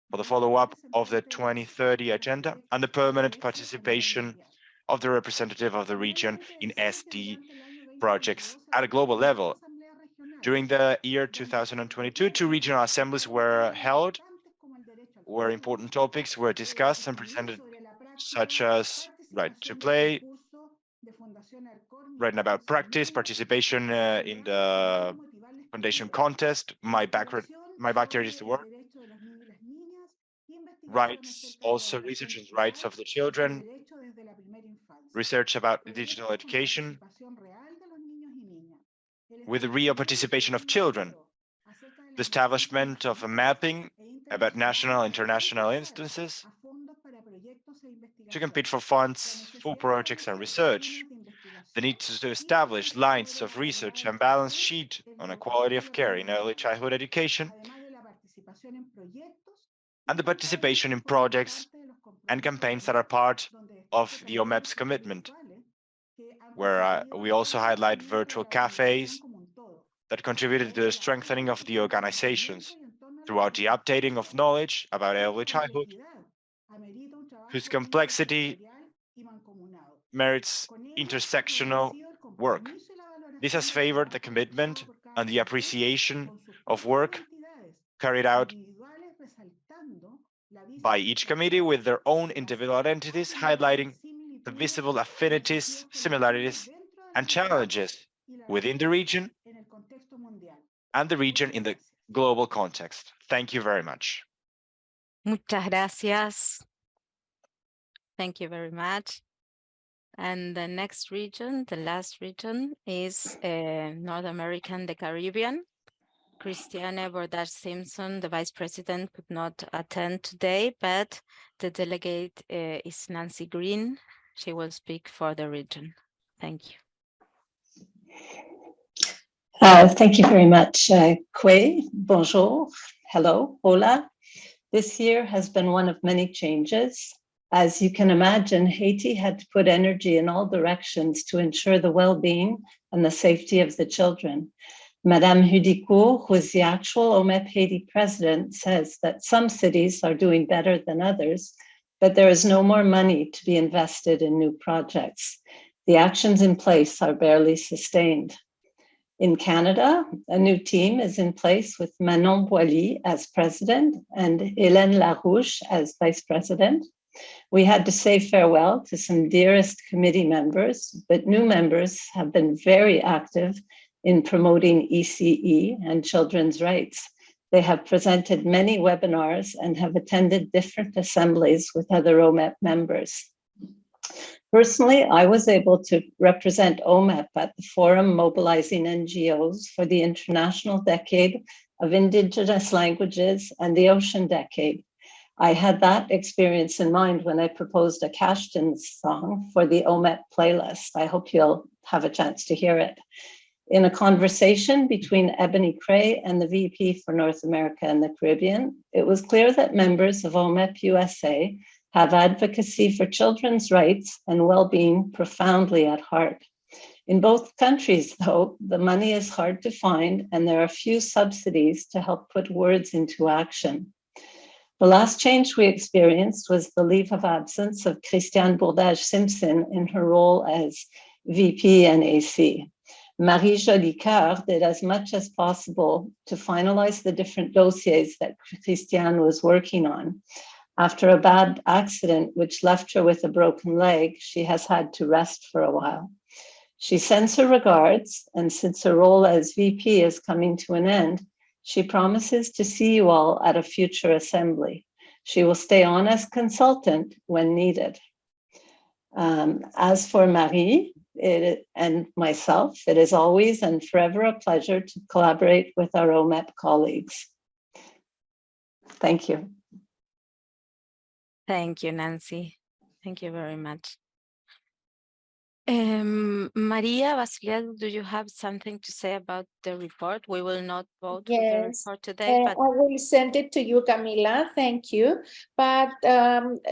for the follow-up of the 2030 agenda and the permanent participation of the representative of the region in SD projects at a global level. During the year 2022, 2 regional assemblies were held where important topics were discussed and presented, such as right to play, writing about practice, participation in the foundation contest, my backyard is the work, rights, also research and rights of the children, research about digital education, with the real participation of children, the establishment of a mapping about national and international instances to compete for funds for projects and research, the need to establish lines of research and balance sheet on a quality of care in early childhood education, and the participation in projects and campaigns that are part of the OMEP's commitment, where we also highlight virtual cafes that contributed to the strengthening of the organizations throughout the updating of knowledge about early childhood, whose complexity merits intersectional work. This has favored the commitment and the appreciation of work carried out by each committee with their own individual identities, highlighting the visible affinities, similarities, and challenges within the region and the region in the global context. Thank you very much. Muchas gracias. Thank you very much. And the next region, the last region, is North America and the Caribbean. Christiane Bordage Simpson, the Vice President, could not attend today, but the delegate is Nancy Green. She will speak for the region. Thank you. Thank you very much, Kwe. Bonjour. Hello. Hola. This year has been one of many changes. As you can imagine, Haiti had to put energy in all directions to ensure the well-being and the safety of the children. Madame Hudicourt, who is the actual OMEP Haiti president, says that some cities are doing better than others, but there is no more money to be invested in new projects. The actions in place are barely sustained. In Canada, a new team is in place with Manon Boilly as president and Hélène Larouche as vice president. We had to say farewell to some dearest committee members, but new members have been very active in promoting ECE and children's rights. They have presented many webinars and have attended different assemblies with other OMEP members. Personally, I was able to represent OMEP at the forum mobilizing NGOs for the International Decade of Indigenous Languages and the Ocean Decade. I had that experience in mind when I proposed a Kashtan song for the OMEP playlist. I hope you'll have a chance to hear it. In a conversation between Ebony Cray and the VP for North America and the Caribbean, it was clear that members of OMEP USA have advocacy for children's rights and well-being profoundly at heart. In both countries, though, the money is hard to find and there are few subsidies to help put words into action. The last change we experienced was the leave of absence of Christiane Bordage Simpson in her role as VP and AC. Marie Jolicoeur did as much as possible to finalize the different dossiers that Christiane was working on. After a bad accident, which left her with a broken leg, she has had to rest for a while. She sends her regards, and since her role as VP is coming to an end, she promises to see you all at a future assembly. She will stay on as consultant when needed. As for Marie and myself, it is always and forever a pleasure to collaborate with our OMEP colleagues. Thank you. Thank you, Nancy. Thank you very much. Maria Vasiliadou, do you have something to say about the report. We will not vote for the Yes, report today, but I will send it to you, Camila. Thank you. But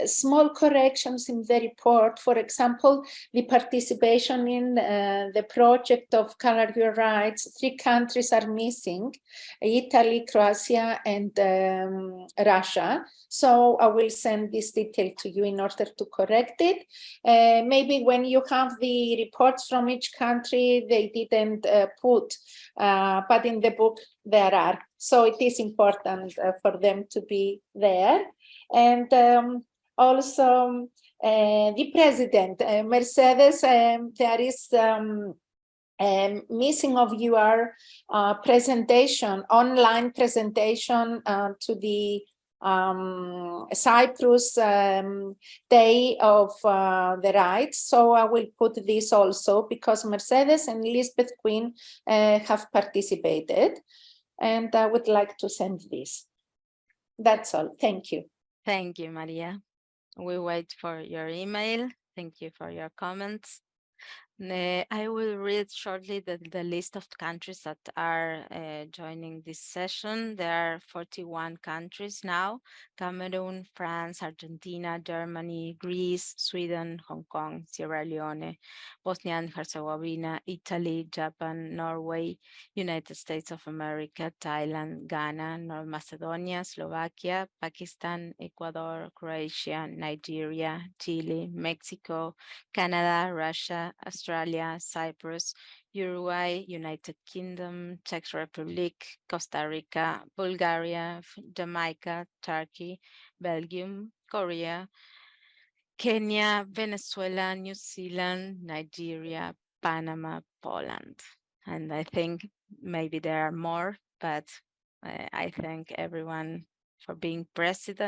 small corrections in the report. For example, the participation in the project of Color Your Rights, 3 countries are missing: Italy, Croatia, and Russia. So I will send this detail to you in order to correct it. Maybe when you have the reports from each country, they didn't put, but in the book there are. So it is important for them to be there. And also the president, Mercedes, there is missing of your presentation, online presentation to the Cyprus Day of the Rights. So I will put this also because Mercedes and Elizabeth Quinn have participated, and I would like to send this. That's all. Thank you. thank you, Maria. We wait for your email. Thank you for your comments. I will read shortly the list of countries that are joining this session. There are 41 countries now: Cameroon, France, Argentina, Germany, Greece, Sweden, Hong Kong, Sierra Leone, Bosnia and Herzegovina, Italy, Japan, Norway, United States of America, Thailand, Ghana, North Macedonia, Slovakia, Pakistan, Ecuador, Croatia, Nigeria, Chile, Mexico, Canada, Russia, Australia, Cyprus, Uruguay, United Kingdom, Czech Republic, Costa Rica, Bulgaria, Jamaica, Turkey, Belgium, Korea, Kenya, Venezuela, New Zealand, Nigeria, Panama, Poland. And I think maybe there are more, but I thank everyone for being present,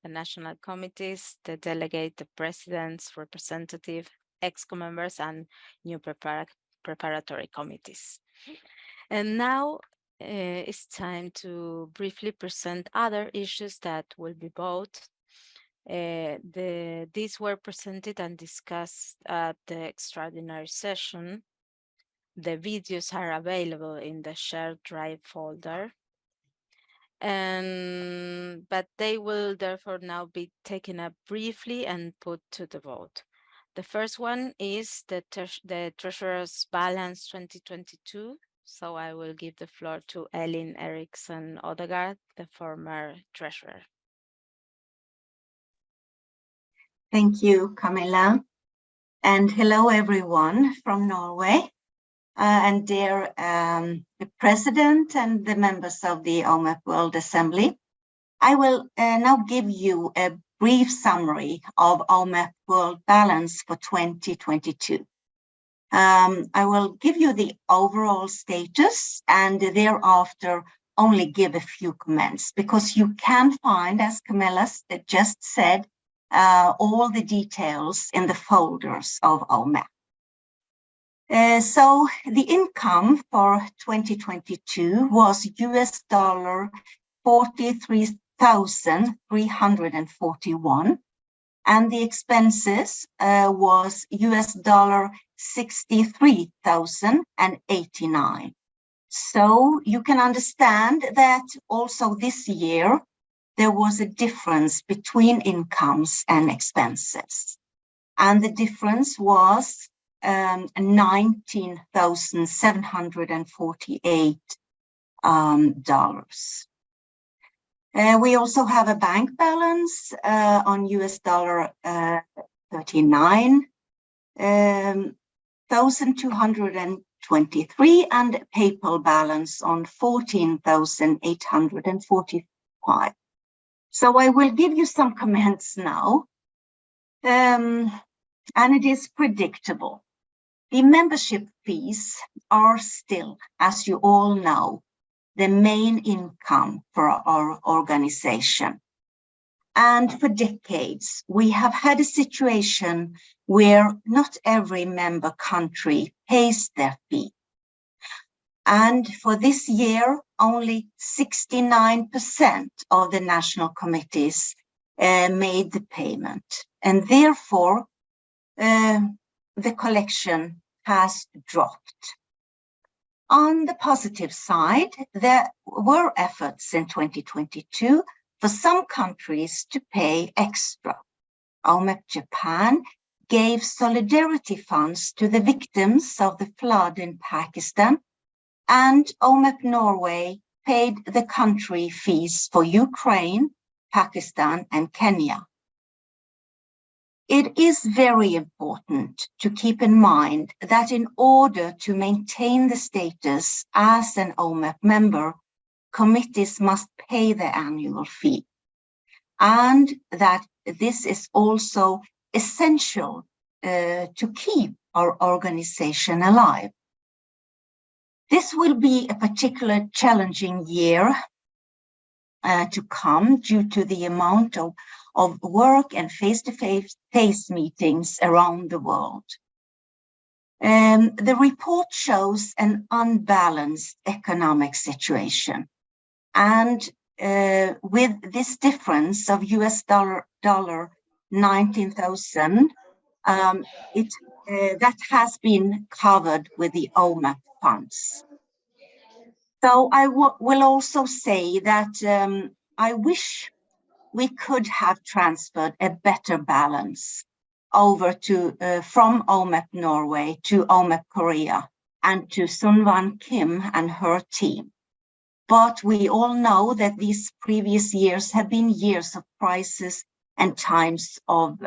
the national committees, the delegate, the presidents, representative, EXCO members, and new preparatory committees. And now it's time to briefly present other issues that will be voted. These were presented and discussed at the extraordinary session. The videos are available in the shared drive folder. But they will therefore now be taken up briefly and put to the vote. The first one is the Treasurer's Balance 2022. So I will give the floor to Elin Eriksson Odegaard, the former treasurer. Thank you, Camilla. And hello, everyone from Norway. And dear the President and the members of the OMEP World Assembly. I will now give you a brief summary of OMEP World Balance for 2022. I will give you the overall status and thereafter only give a few comments, because you can find, as Camilla just said, all the details in the folders of OMEP. So the income for 2022 was $43,341, and the expenses was $63,089. So you can understand that also this year there was a difference between incomes and expenses, and the difference was $19,748. We also have a bank balance on $39,223 and a PayPal balance on $14,845. So I will give you some comments now, and it is predictable. The membership fees are still, as you all know, the main income for our organization. And for decades, we have had a situation where not every member country pays their fee. And for this year, only 69% of the national committees made the payment. And therefore, the collection has dropped. On the positive side, there were efforts in 2022 for some countries to pay extra. OMEP Japan gave solidarity funds to the victims of the flood in Pakistan, and OMEP Norway paid the country fees for Ukraine, Pakistan, and Kenya. It is very important to keep in mind that in order to maintain the status as an OMEP member, committees must pay the annual fee, and that this is also essential to keep our organization alive. This will be a particularly challenging year to come due to the amount of work and face-to-face meetings around the world. The report shows an unbalanced economic situation, and with this difference of US dollar 19,000, that has been covered with the OMEP funds. So I will also say that I wish we could have transferred a better balance over to from OMEP Norway to OMEP Korea and to Sun-Wan Kim and her team. But we all know that these previous years have been years of crisis, and times of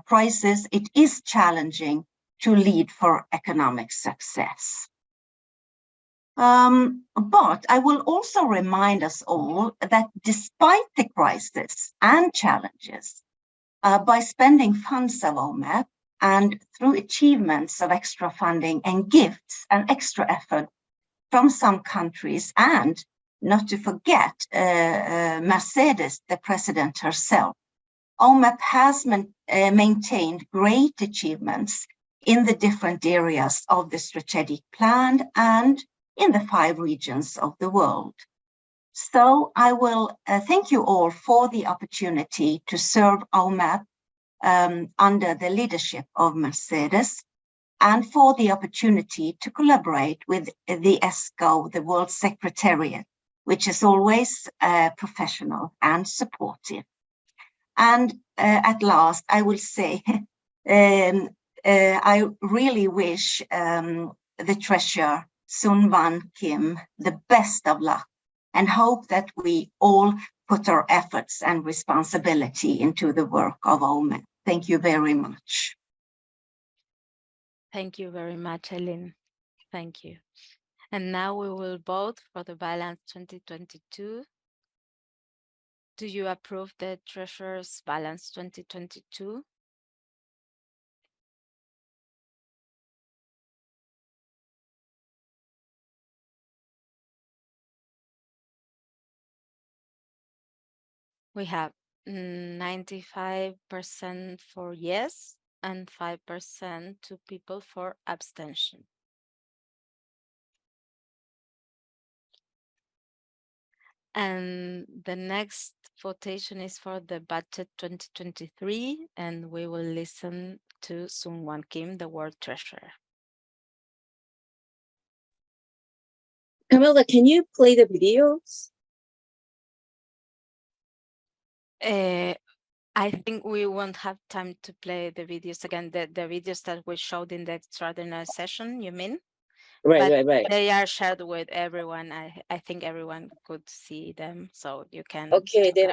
crisis, it is challenging to lead for economic success. But I will also remind us all that despite the crisis and challenges, by spending funds of OMEP and through achievements of extra funding and gifts and extra effort from some countries, and not to forget Mercedes, the president herself, OMEP has maintained great achievements in the different areas of the strategic plan and in the 5 regions of the world. So I will thank you all for the opportunity to serve OMEP under the leadership of Mercedes, and for the opportunity to collaborate with the ESCO, the World Secretariat, which is always professional and supportive. And at last, I will say, I really wish the treasurer, Sun-Wan Kim, the best of luck, and hope that we all put our efforts and responsibility into the work of OMEP. Thank you very much. Thank you very much, Eileen. Thank you. And now we will vote for the balance 2022. Do you approve the treasurer's balance 2022? We have 95% for yes and 5% to people for abstention. And the next votation is for the budget 2023, and we will listen to Sun-Wan Kim, the World Treasurer. Camilla, can you play the videos? I think we won't have time to play the videos again, the videos that we showed in the extraordinary session, you mean? Right. They are shared with everyone. I think everyone could see them, so you can. Okay, then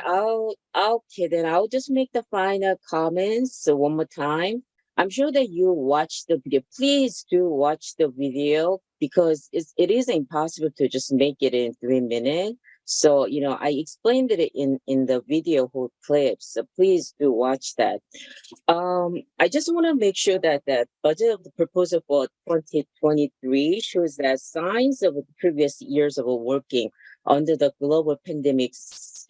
I'll just make the final comments one more time. I'm sure that you watched the video. Please do watch the video, because it is impossible to just make it in 3 minutes. So, I explained it in the video whole clip. So please do watch that. I just want to make sure that the budget of the proposal for 2023 shows that signs of the previous years of working under the global pandemic's,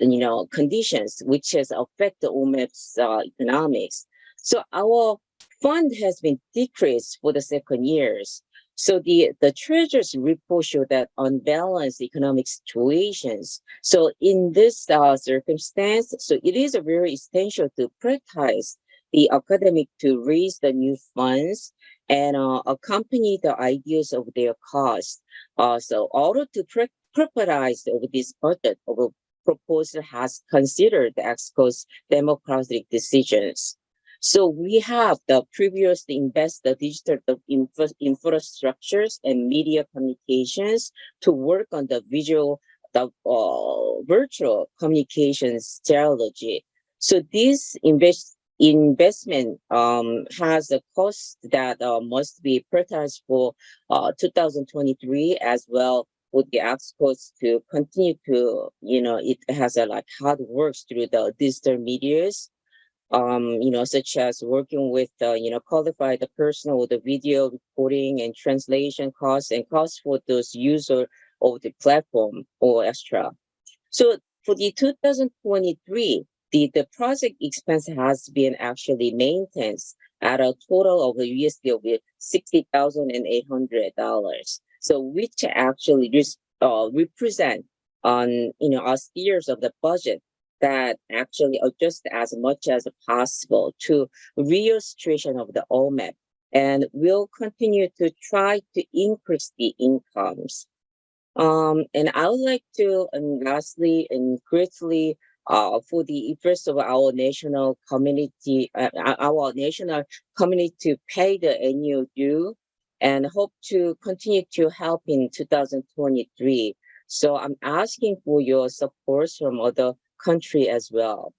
conditions, which has affected OMEP's economics. So our fund has been decreased for the second years. So the treasurer's report showed that unbalanced economic situations. So in this circumstance, so it is very essential to prioritize the academic to raise the new funds and accompany the ideas of their cause. So, order to preparize of this budget of a proposal has considered the EXCO's democratic decisions. So we have the previously invest the digital infrastructures and media communications to work on the virtual communications strategy. So this investment has a cost that must be prioritized for 2023 as well, with the experts to continue to, it has a like hard works through the digital medias, such as working with, qualify the person with the video recording and translation costs and costs for those user of the platform or extra. So for the 2023, the project expense has been actually maintained at a total of USD of $60,800. So which actually represent on us years of the budget that actually adjust as much as possible to real situation of the OMEP, and will continue to try to increase the incomes. And I would like to, lastly and greatly, for the interest of our national community to pay the annual due, and hope to continue to help in 2023. So I'm asking for your support from other country as well.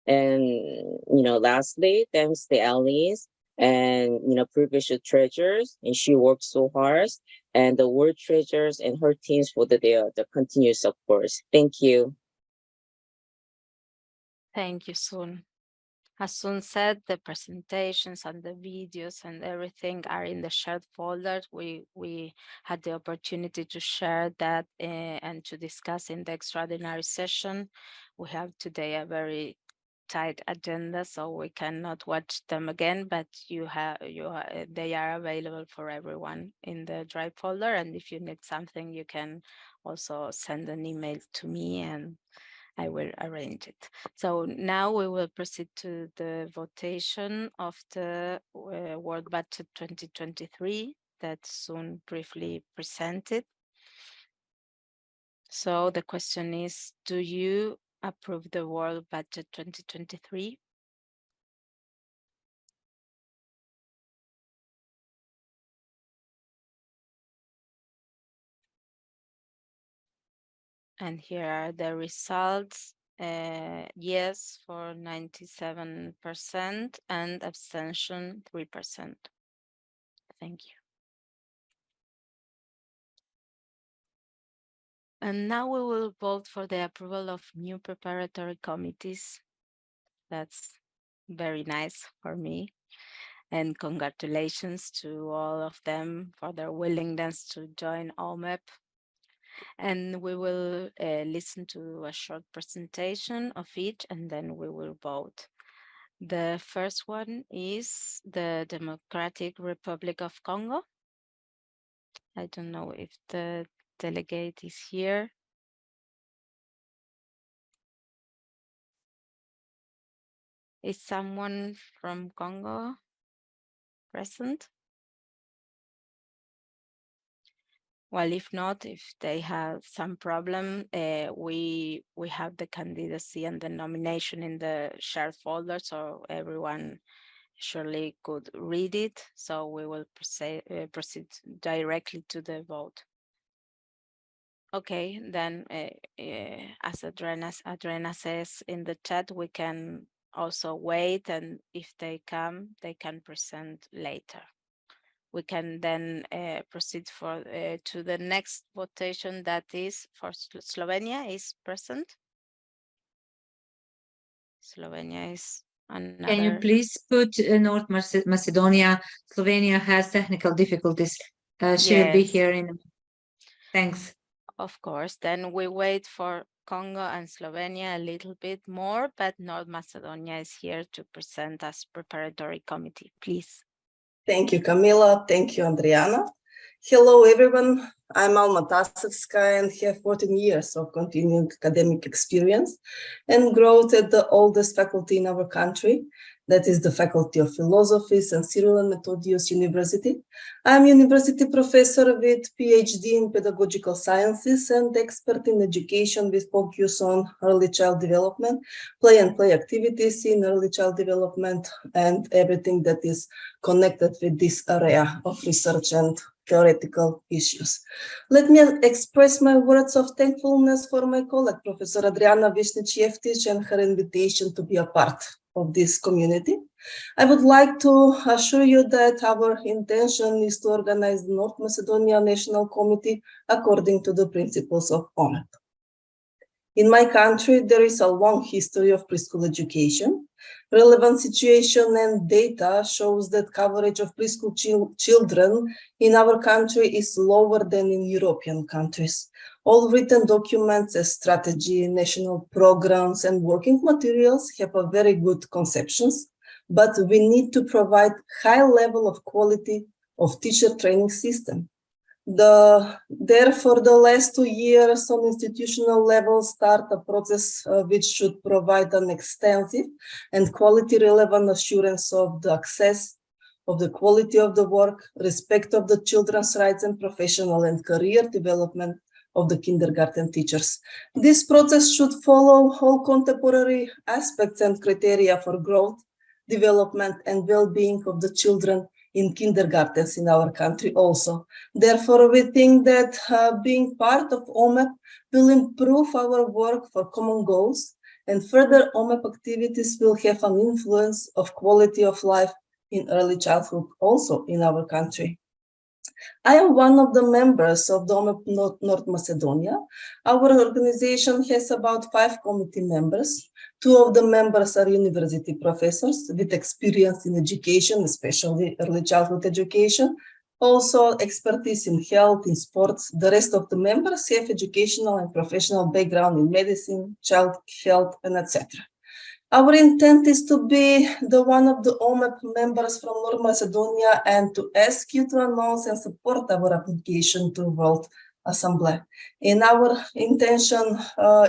And lastly, thanks to Alice and previous treasurers, and she worked so hard, and the world treasurers and her teams for the continued support. Thank you. Thank you, Sun. As Sun said, the presentations and the videos and everything are in the shared folder. We had the opportunity to share that and to discuss in the extraordinary session. We have today a very tight agenda, so we cannot watch them again, but they are available for everyone in the Drive folder. And if you need something, you can also send an email to me and I will arrange it. So now we will proceed to the votation of the World Budget 2023 that Sun briefly presented. So the question is, do you approve the World Budget 2023? And here are the results. Yes for 97% and abstention 3%. Thank you. And now we will vote for the approval of new preparatory committees. That's very nice for me. And congratulations to all of them for their willingness to join OMEP. And we will listen to a short presentation of each, and then we will vote. The first one is the Democratic Republic of Congo. I don't know if the delegate is here. Is someone from Congo present? Well, if not, if they have some problem, we have the candidacy and the nomination in the shared folder, so everyone surely could read it. So we will proceed directly to the vote. Okay, then as Adrena says in the chat, we can also wait, and if they come, they can present later. We can then proceed to the next votation, that is for Slovenia is present. Slovenia is another. Can you please put North Macedonia? Slovenia has technical difficulties. She will be here in. Thanks. Of course, then we wait for Congo and Slovenia a little bit more, but North Macedonia is here to present as preparatory committee, please. Thank you, Camila. Thank you, Adriana. Hello, everyone. I'm Alma Tasevska and have 14 years of continuing academic experience and growth at the oldest faculty in our country, that is the Faculty of Philosophy, St. Cyril and Methodius University. I'm university professor with PhD in pedagogical sciences and expert in education with focus on early child development, play and play activities in early child development, and everything that is connected with this area of research and theoretical issues. Let me express my words of thankfulness for my colleague, Professor Adriana Vishnich-Jeftic, and her invitation to be a part of this community. I would like to assure you that our intention is to organize the North Macedonia National Committee according to the principles of OMEP. In my country, there is a long history of preschool education. Relevant situation and data shows that coverage of preschool children in our country is lower than in European countries. All written documents, a strategy, national programs, and working materials have a very good conceptions, but we need to provide high level of quality of teacher training system. Therefore, the last 2 years on institutional level start a process which should provide an extensive and quality relevant assurance of the access, of the quality of the work, respect of the children's rights and professional and career development of the kindergarten teachers. This process should follow all contemporary aspects and criteria for growth, development and well-being of the children in kindergartens in our country also. Therefore, we think that being part of OMEP will improve our work for common goals, and further OMEP activities will have an influence of quality of life in early childhood also in our country. I am one of the members of the OMEP North Macedonia. Our organization has about 5 committee members. 2 of the members are university professors with experience in education, especially early childhood education, also expertise in health, in sports. The rest of the members have educational and professional background in medicine, child health, and etc. Our intent is to be the one of the OMEP members from North Macedonia and to ask you to announce and support our application to World Assembly. And our intention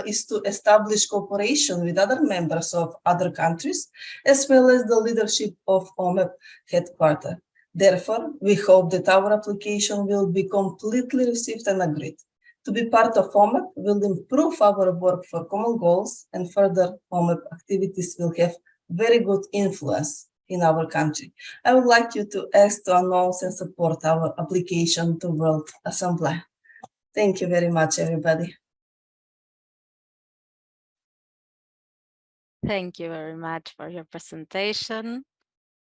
is to establish cooperation with other members of other countries, as well as the leadership of OMEP headquarters. Therefore, we hope that our application will be completely received and agreed. To be part of OMEP will improve our work for common goals, and further OMEP activities will have very good influence in our country. I would like you to ask to announce and support our application to World Assembly. Thank you very much, everybody. Thank you very much for your presentation.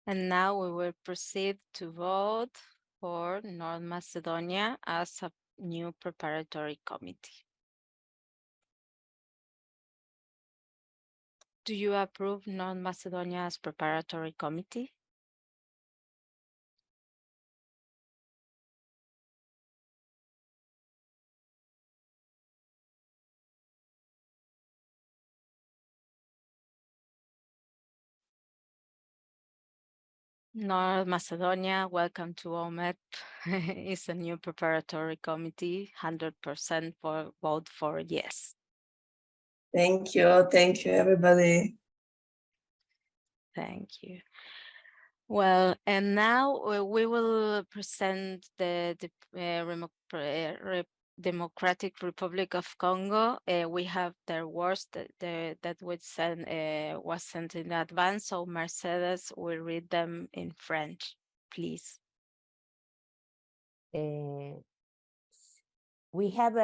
And now we will proceed to vote for North Macedonia as a new preparatory committee. Do you approve North Macedonia as preparatory committee? North Macedonia, welcome to OMEP. It's a new preparatory committee, 100% for vote for yes. Thank you, everybody. Thank you. Well, and now we will present the Democratic Republic of Congo. We have their words that was sent in advance, so Mercedes will read them in French, please. We have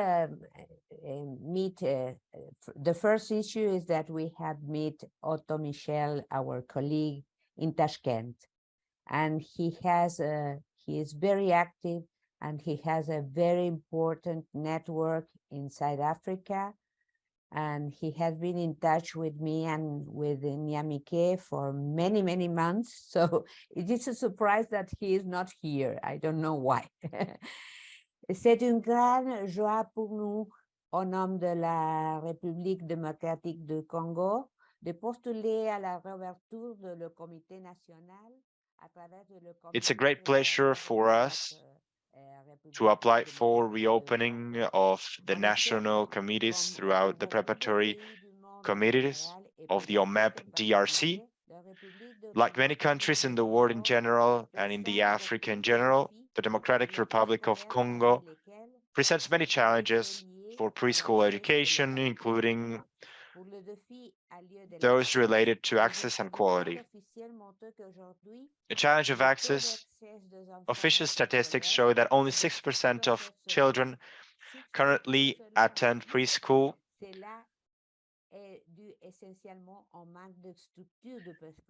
the first issue is that we have met Otto Michel, our colleague in Tashkent, and he is very active and he has a very important network in South Africa, and he has been in touch with me and with Nyamike for many, many months. So it is a surprise that he is not here. I don't know why. C'est une grande joie pour nous, au nom de la République démocratique du Congo, de postuler à la réouverture de le Comité national à travers le It's a great pleasure for us to apply for reopening of the national committees throughout the preparatory committees of the OMEP DRC. Like many countries in the world in general and in the Africa in general, the Democratic Republic of Congo presents many challenges for preschool education, including those related to access and quality. The challenge of access, official statistics show that only 6% of children currently attend preschool.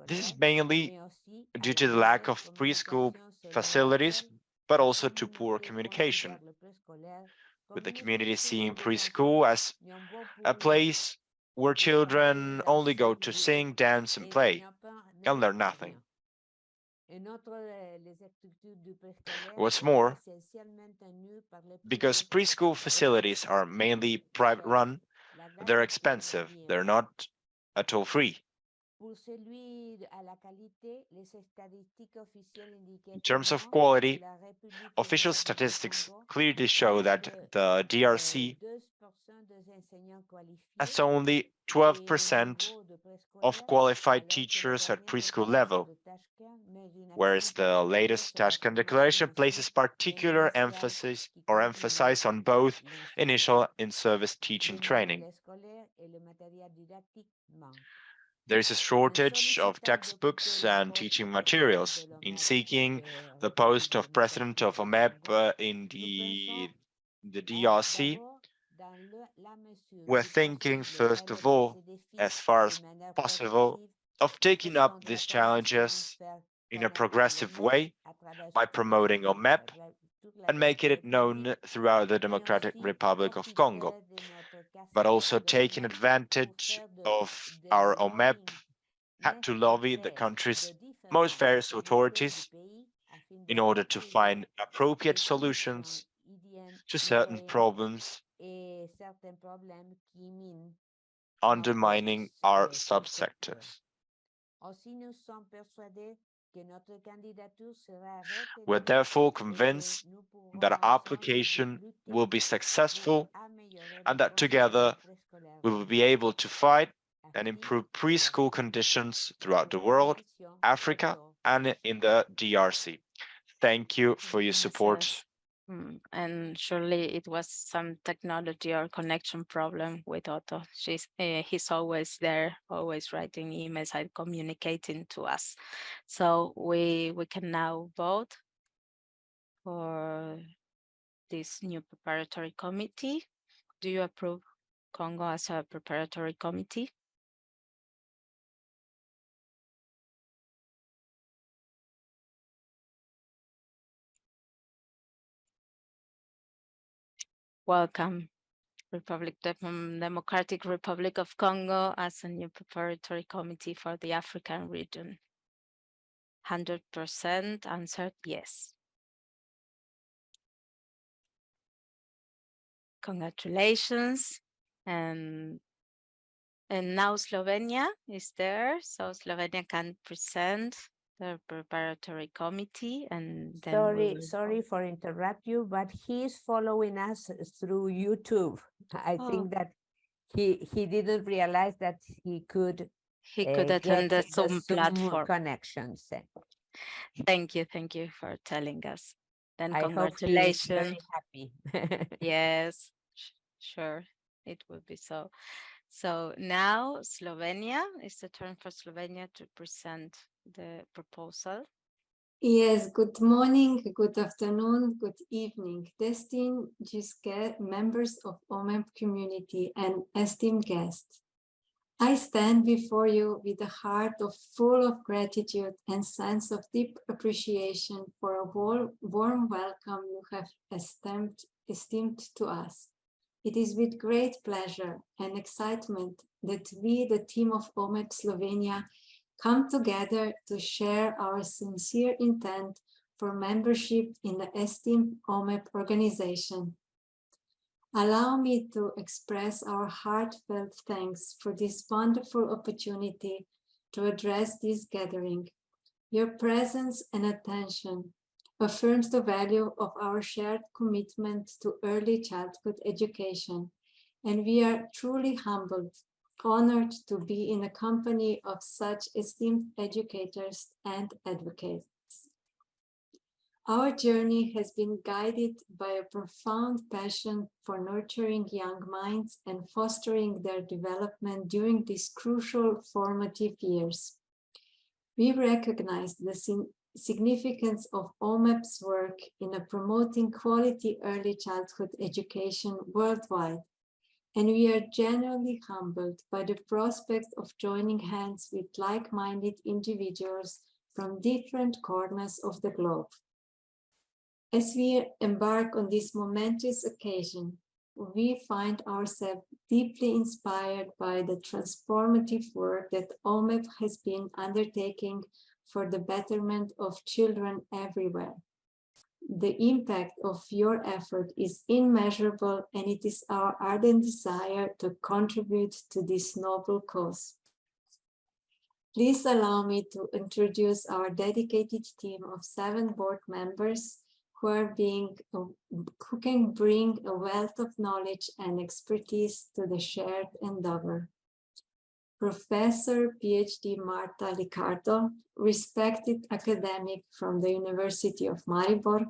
This is mainly due to the lack of preschool facilities, but also to poor communication, with the community seeing preschool as a place where children only go to sing, dance, and play, and learn nothing. What's more, because preschool facilities are mainly private run, they're expensive. They're not at all free. In terms of quality, official statistics clearly show that the DRC has only 12% of qualified teachers at preschool level, whereas the latest Tashkent Declaration places particular emphasis on both initial and in-service teaching training. There is a shortage of textbooks and teaching materials. In seeking the post of president of OMEP in the DRC, we're thinking, first of all, as far as possible, of taking up these challenges in a progressive way by promoting OMEP and making it known throughout the Democratic Republic of Congo, but also taking advantage of our OMEP had to lobby the country's most various authorities in order to find appropriate solutions to certain problems undermining our subsectors. We're therefore convinced that our application will be successful and that together we will be able to fight and improve preschool conditions throughout the world, Africa, and in the DRC. Thank you for your support. And surely it was some technology or connection problem with Otto. He's always there, always writing emails and communicating to us. So we can now vote for this new preparatory committee. Do you approve Congo as a preparatory committee? Welcome, Democratic Republic of Congo as a new preparatory committee for the African region. 100% answered yes. Congratulations. And now Slovenia is there, so Slovenia can present the preparatory committee, and then sorry for interrupt you, but he's following us through YouTube. I think that he didn't realize that he could attend the Zoom platform connections. Thank you for telling us. Then I congratulations. hope he is very happy. Yes, sure, it will be so. So now Slovenia, it's the turn for Slovenia to present the proposal. Yes, good morning, good afternoon, good evening, distinguished members of OMEP community and esteemed guests. I stand before you with a heart full of gratitude and sense of deep appreciation for a warm welcome you have esteemed to us. It is with great pleasure and excitement that we, the team of OMEP Slovenia, come together to share our sincere intent for membership in the esteemed OMEP organization. Allow me to express our heartfelt thanks for this wonderful opportunity to address this gathering. Your presence and attention affirms the value of our shared commitment to early childhood education, and we are truly humbled, honored to be in the company of such esteemed educators and advocates. Our journey has been guided by a profound passion for nurturing young minds and fostering their development during these crucial formative years. We recognize the significance of OMEP's work in promoting quality early childhood education worldwide, and we are genuinely humbled by the prospect of joining hands with like-minded individuals from different corners of the globe. As we embark on this momentous occasion, we find ourselves deeply inspired by the transformative work that OMEP has been undertaking for the betterment of children everywhere. The impact of your effort is immeasurable, and it is our ardent desire to contribute to this noble cause. Please allow me to introduce our dedicated team of 7 board members who can bring a wealth of knowledge and expertise to the shared endeavor. Professor PhD Marta Liccardo, respected academic from the University of Maribor.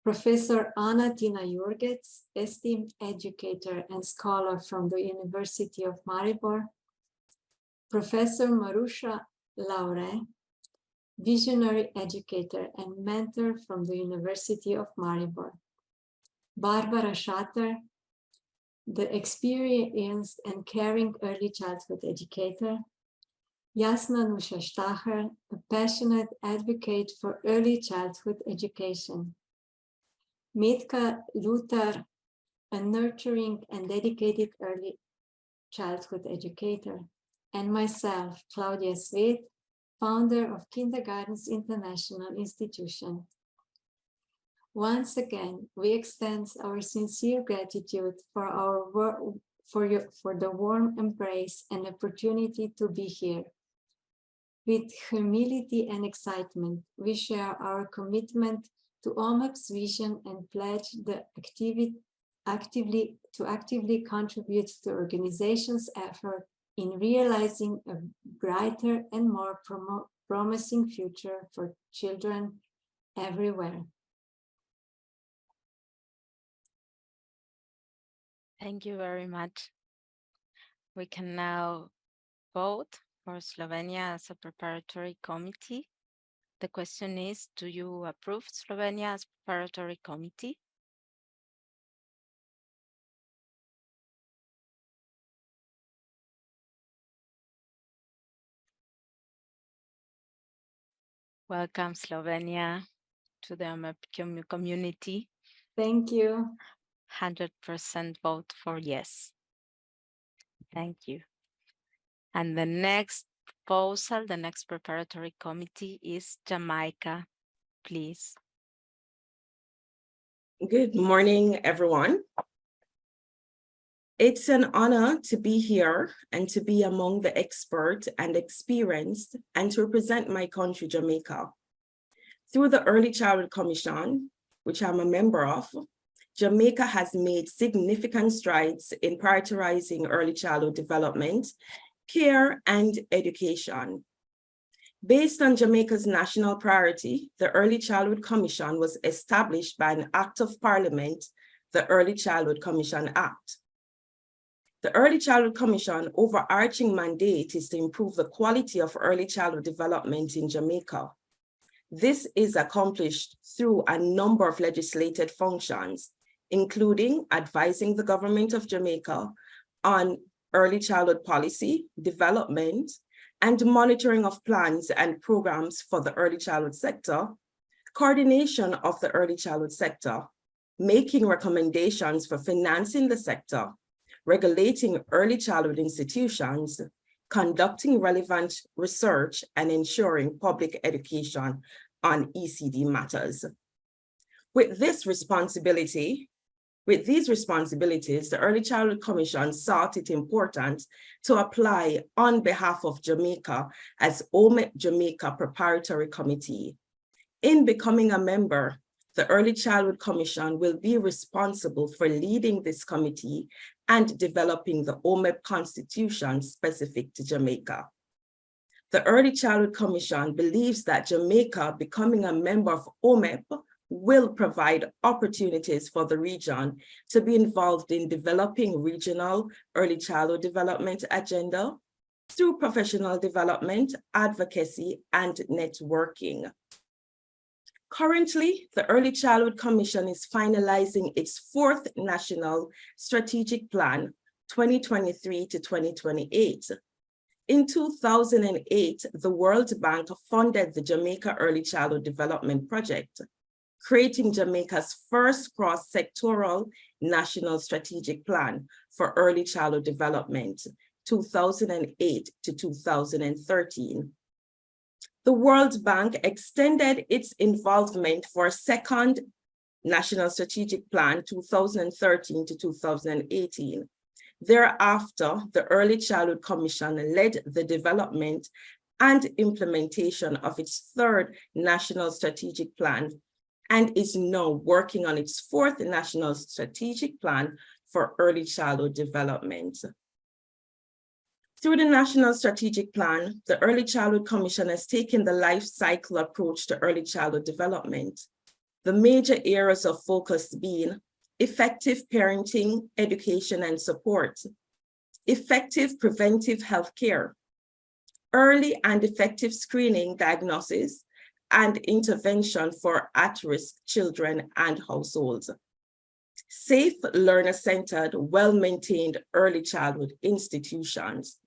Professor Anna Tina Jurgets, esteemed educator and scholar from the University of Maribor. Professor Marusha Laure, visionary educator and mentor from the University of Maribor. Barbara Schatter, the experienced and caring early childhood educator. Jasna Nusha Stacher, a passionate advocate for early childhood education. Mitka Lutar, a nurturing and dedicated early childhood educator. And myself, Claudia Sved, founder of Kindergartens International Institution. Once again, we extend our sincere gratitude for the warm embrace and opportunity to be here. With humility and excitement, we share our commitment to OMEP's vision and pledge the actively contribute to the organization's effort in realizing a brighter and more promising future for children everywhere. Thank you very much. We can now vote for Slovenia as a preparatory committee. The question is, do you approve Slovenia as preparatory committee? Welcome, Slovenia, to the OMEP community. Thank you. 100% vote for yes. Thank you. And the next proposal, the next preparatory committee is Jamaica, please. Good morning, everyone. It's an honor to be here and to be among the expert and experienced and to represent my country, Jamaica. Through the Early Childhood Commission, which I'm a member of, Jamaica has made significant strides in prioritizing early childhood development, care, and education. Based on Jamaica's national priority, the Early Childhood Commission was established by an Act of Parliament, the Early Childhood Commission Act. The Early Childhood Commission overarching mandate is to improve the quality of early childhood development in Jamaica. This is accomplished through a number of legislated functions, including advising the government of Jamaica on early childhood policy, development, and monitoring of plans and programs for the early childhood sector, coordination of the early childhood sector, making recommendations for financing the sector, regulating early childhood institutions, conducting relevant research, and ensuring public education on ECD matters. With these responsibilities, the Early Childhood Commission thought it important to apply on behalf of Jamaica as OMEP Jamaica Preparatory Committee. In becoming a member, the Early Childhood Commission will be responsible for leading this committee and developing the OMEP constitution specific to Jamaica. The Early Childhood Commission believes that Jamaica becoming a member of OMEP will provide opportunities for the region to be involved in developing regional early childhood development agenda through professional development, advocacy, and networking. Currently, the Early Childhood Commission is finalizing its fourth National Strategic Plan, 2023 to 2028. In 2008, the World Bank funded the Jamaica Early Childhood Development Project, creating Jamaica's first cross-sectoral national strategic plan for early childhood development, 2008 to 2013. The World Bank extended its involvement for a second National Strategic Plan, 2013 to 2018. Thereafter, the Early Childhood Commission led the development and implementation of its third National Strategic Plan and is now working on its fourth National Strategic Plan for Early Childhood Development. Through the National Strategic Plan, the Early Childhood Commission has taken the life cycle approach to early childhood development. The major areas of focus being effective parenting, education, and support, effective preventive health care, early and effective screening, diagnosis, and intervention for at-risk children and households, safe, learner-centered, well-maintained early childhood institutions,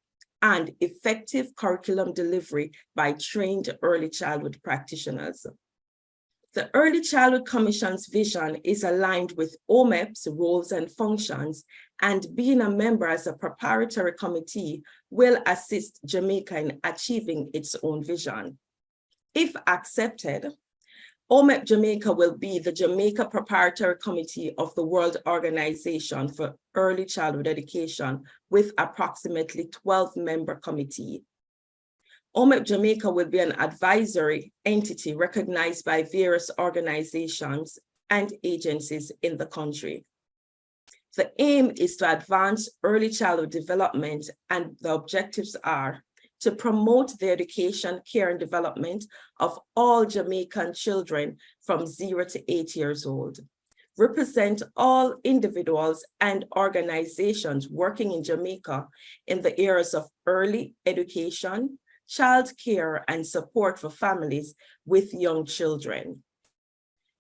and effective curriculum delivery by trained early childhood practitioners. The Early Childhood Commission's vision is aligned with OMEP's roles and functions, and being a member as a preparatory committee will assist Jamaica in achieving its own vision. If accepted, OMEP Jamaica will be the Jamaica Preparatory Committee of the World Organization for Early Childhood Education with approximately 12-member committee. OMEP Jamaica will be an advisory entity recognized by various organizations and agencies in the country. The aim is to advance early childhood development, and the objectives are to promote the education, care, and development of all Jamaican children from 0 to 8 years old, represent all individuals and organizations working in Jamaica in the areas of early education, child care, and support for families with young children.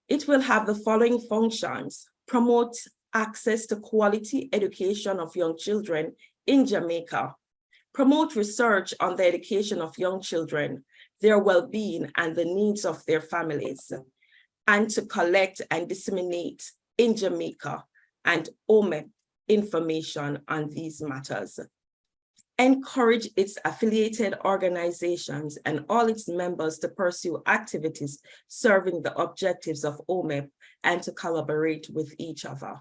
It will have the following functions: promote access to quality education of young children in Jamaica, promote research on the education of young children, their well-being, and the needs of their families, and to collect and disseminate in Jamaica and OMEP information on these matters. Encourage its affiliated organizations and all its members to pursue activities serving the objectives of OMEP and to collaborate with each other.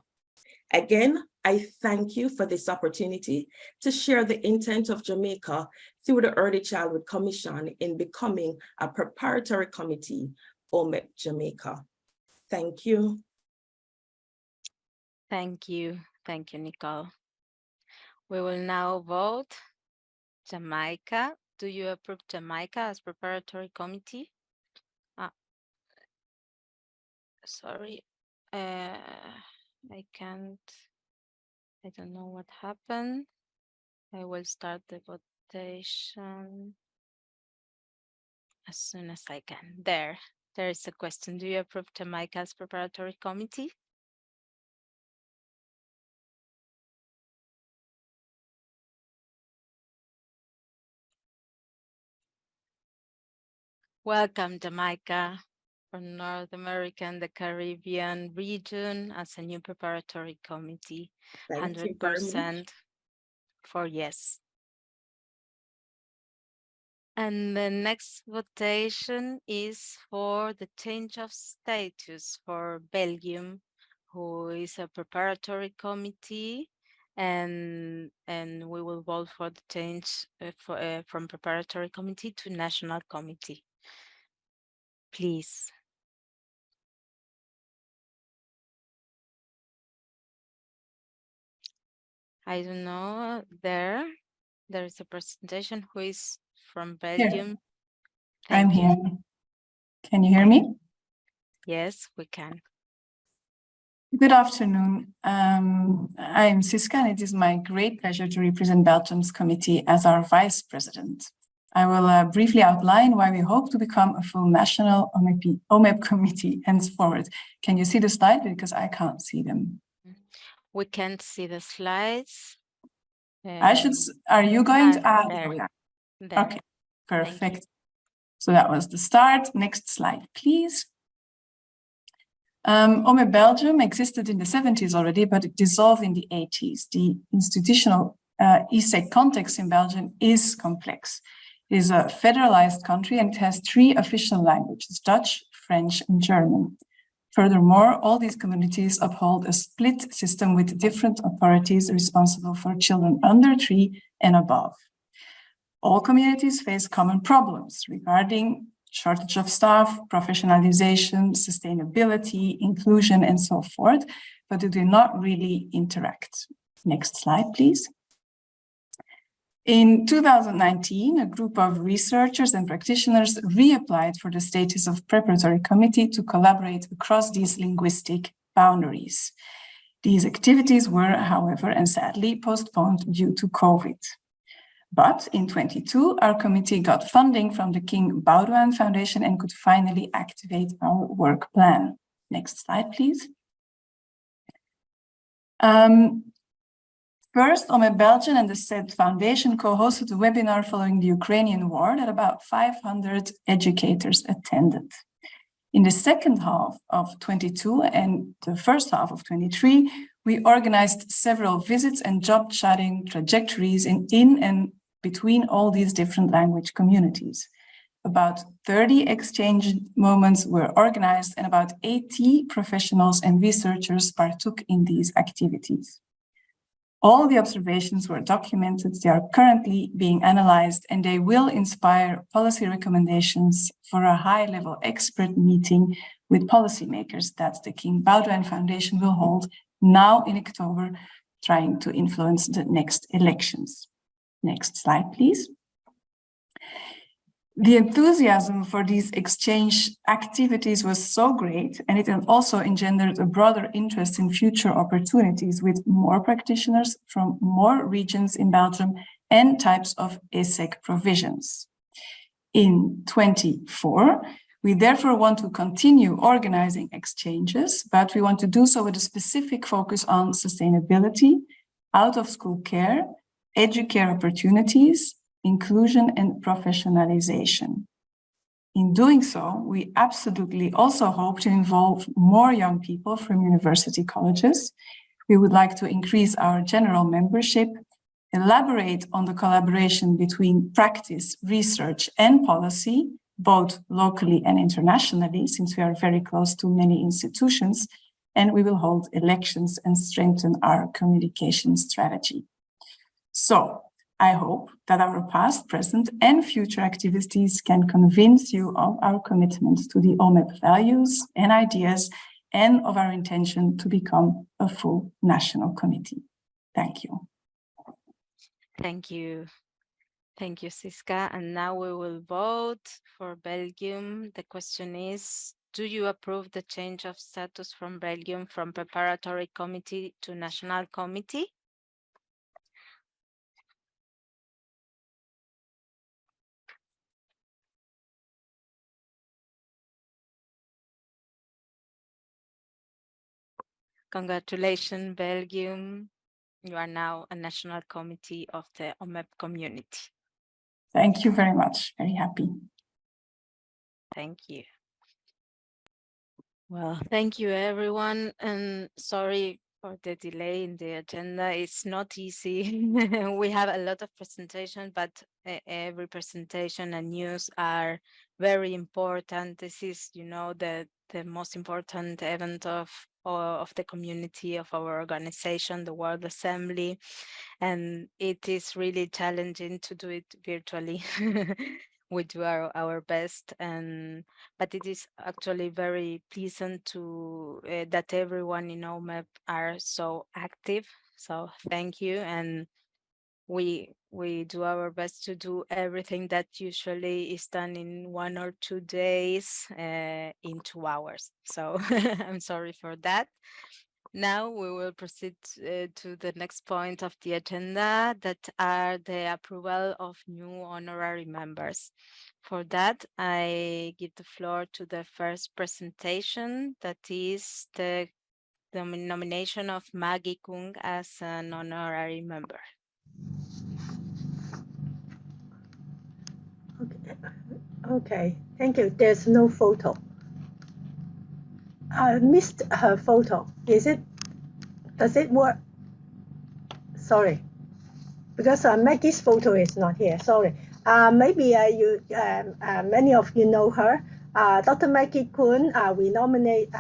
Again, I thank you for this opportunity to share the intent of Jamaica through the Early Childhood Commission in becoming a preparatory committee, OMEP Jamaica. Thank you. Thank you. Thank you, Nicole. We will now vote. Jamaica. Do you approve Jamaica as preparatory committee? Sorry. I can't. I don't know what happened. I will start the votation as soon as I can. There is a question. Do you approve Jamaica as preparatory committee? Welcome, Jamaica, from North America and the Caribbean region as a new preparatory committee. 100% for yes. And the next votation is for the change of status for Belgium, who is a preparatory committee, and we will vote for the change from preparatory committee to national committee. Please I don't know. There is a presentation who is from Here, Belgium. I'm Thank you. here. Can you hear me? Yes, we can. Good afternoon. I'm Siska, and it is my great pleasure to represent Belgium's committee as our vice president. I will briefly outline why we hope to become a full national OMEP committee henceforward. Can you see the slide? Because I can't see them. We can't see the slides. Are you going to? There. Okay, perfect. So that was the start. Next slide, please. OMEP Belgium existed in the 70s already, but it dissolved in the 80s. The institutional ESEC context in Belgium is complex. It is a federalized country and it has 3 official languages, Dutch, French, and German. Furthermore, all these communities uphold a split system with different authorities responsible for children under 3 and above. All communities face common problems regarding shortage of staff, professionalization, sustainability, inclusion, and so forth, but they do not really interact. Next slide, please. In 2019, a group of researchers and practitioners reapplied for the status of preparatory committee to collaborate across these linguistic boundaries. These activities were, however, and sadly, postponed due to COVID. But in 2022, our committee got funding from the King Baudouin Foundation and could finally activate our work plan. Next slide, please. First, OMEP Belgium and the said foundation co-hosted a webinar following the Ukrainian war that about 500 educators attended. In the second half of 22 and the first half of 23, we organized several visits and job chatting trajectories in and between all these different language communities. About 30 exchange moments were organized and about 80 professionals and researchers partook in these activities. All the observations were documented, they are currently being analyzed, and they will inspire policy recommendations for a high-level expert meeting with policymakers that the King Baudouin Foundation will hold now in October, trying to influence the next elections. Next slide, please. The enthusiasm for these exchange activities was so great, and it also engendered a broader interest in future opportunities with more practitioners from more regions in Belgium and types of ESEC provisions. In 24, we therefore want to continue organizing exchanges, but we want to do so with a specific focus on sustainability, out-of-school care, educare opportunities, inclusion and professionalization. In doing so, we absolutely also hope to involve more young people from university colleges. We would like to increase our general membership, elaborate on the collaboration between practice, research, and policy, both locally and internationally, since we are very close to many institutions, and we will hold elections and strengthen our communication strategy. So, I hope that our past, present, and future activities can convince you of our commitment to the OMEP values and ideas and of our intention to become a full national committee. Thank you. Thank you. Thank you, Siska. And now we will vote for Belgium. The question is, do you approve the change of status from Belgium from preparatory committee to national committee? Congratulations, Belgium. You are now a national committee of the OMEP community. Thank you very much. Very happy. Thank you. Well, thank you, everyone. And sorry for the delay in the agenda. It's not easy. We have a lot of presentations, but every presentation and news are very important. This is, you know, the most important event of the community, of our organization, the World Assembly, and it is really challenging to do it virtually. We do our best, but it is actually very pleasant to that everyone in OMEP are so active. So thank you, and we do our best to do everything that usually is done in 1 or 2 days in 2 hours. So I'm sorry for that. Now we will proceed to the next point of the agenda, that are the approval of new honorary members. For that, I give the floor to the first presentation, that is the nomination of Maggie Kung as an honorary member. Okay, thank you. There's no photo. I missed her photo. Does it work? Sorry, because Maggie's photo is not here. Sorry. Maybe many of you know her. Dr. Maggie Kun, we nominate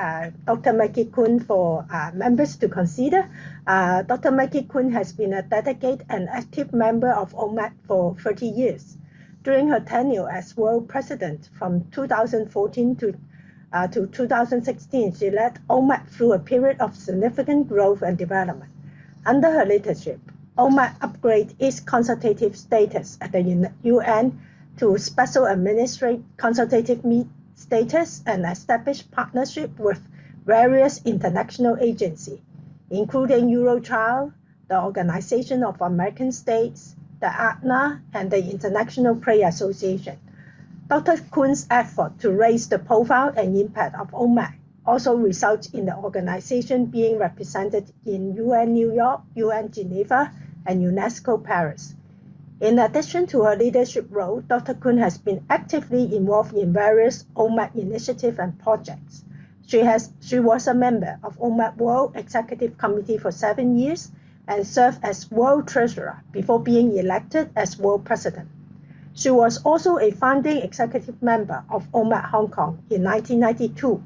Dr. Maggie Kun for members to consider. Dr. Maggie Kun has been a dedicated and active member of OMEP for 30 years. During her tenure as world president from 2014 to 2016, she led OMEP through a period of significant growth and development. Under her leadership, OMEP upgraded its consultative status at the UN to special administrative consultative status and established partnership with various international agencies, including Eurochild, the Organization of American States, the ACNA, and the International Play Association. Dr. Kun's effort to raise the profile and impact of OMEP also results in the organization being represented in UN New York, UN Geneva, and UNESCO Paris. In addition to her leadership role, Dr. Kun has been actively involved in various OMEP initiatives and projects. She was a member of OMEP World Executive Committee for 7 years and served as World Treasurer before being elected as World President. She was also a founding executive member of OMEP Hong Kong in 1992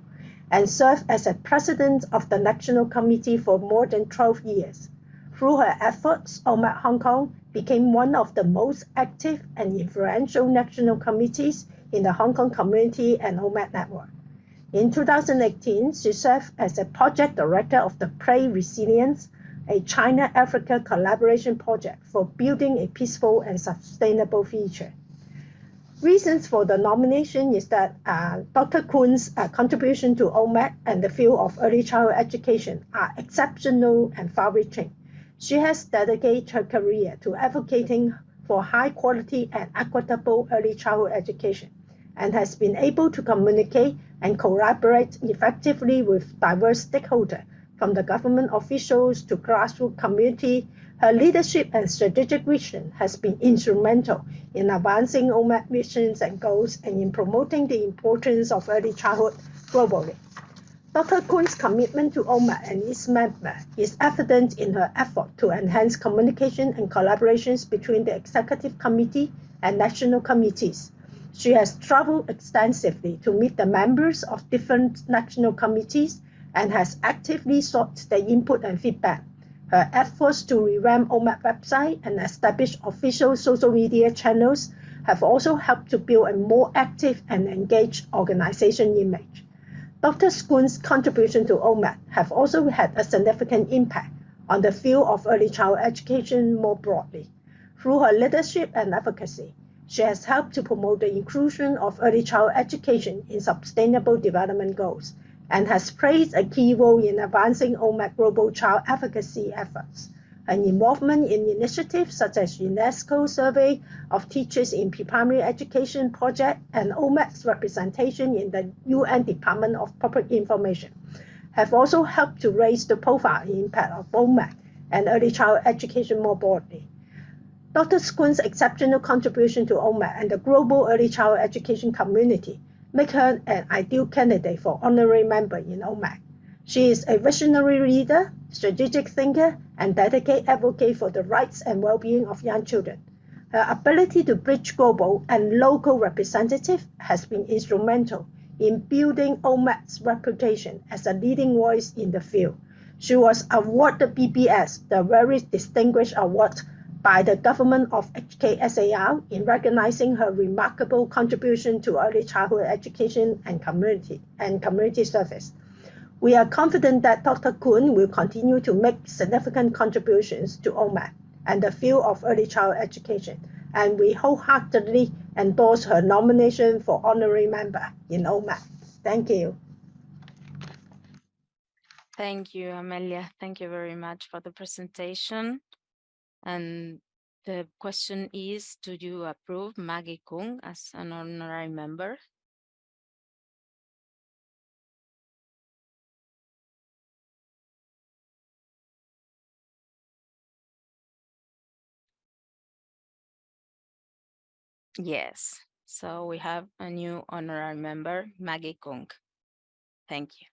and served as a president of the National Committee for more than 12 years. Through her efforts, OMEP Hong Kong became one of the most active and influential national committees in the Hong Kong community and OMEP network. In 2018, she served as a project director of the Play Resilience, a China-Africa collaboration project for building a peaceful and sustainable future. Reasons for the nomination is that Dr. Kun's contribution to OMEP and the field of early childhood education are exceptional and far-reaching. She has dedicated her career to advocating for high-quality and equitable early childhood education and has been able to communicate and collaborate effectively with diverse stakeholders, from the government officials to grassroots community. Her leadership and strategic vision has been instrumental in advancing OMEP missions and goals and in promoting the importance of early childhood globally. Dr. Kun's commitment to OMEP and its members is evident in her effort to enhance communication and collaborations between the Executive Committee and national committees. She has traveled extensively to meet the members of different national committees and has actively sought their input and feedback. Her efforts to revamp OMEP website and establish official social media channels have also helped to build a more active and engaged organization image. Dr. Kun's contribution to OMEP have also had a significant impact on the field of early childhood education more broadly. Through her leadership and advocacy, she has helped to promote the inclusion of early childhood education in sustainable development goals and has played a key role in advancing OMEP global child advocacy efforts. Her involvement in initiatives such as UNESCO survey of teachers in pre-primary education project and OMEP's representation in the UN Department of Public Information have also helped to raise the profile and impact of OMEP and early childhood education more broadly. Dr. Kun's exceptional contribution to OMEP and the global early childhood education community make her an ideal candidate for honorary member in OMEP. She is a visionary leader, strategic thinker, and dedicated advocate for the rights and well-being of young children. Her ability to bridge global and local representative has been instrumental in building OMEP's reputation as a leading voice in the field. She was awarded BBS, the very distinguished award by the government of HKSAR in recognizing her remarkable contribution to early childhood education and community service. We are confident that Dr. Kun will continue to make significant contributions to OMEP and the field of early childhood education, and we wholeheartedly endorse her nomination for honorary member in OMEP. Thank you. Thank you, Amelia. Thank you very much for the presentation. And the question is, do you approve Maggie Kung as an honorary member? Yes, so we have a new honorary member, Maggie Kung. Thank you.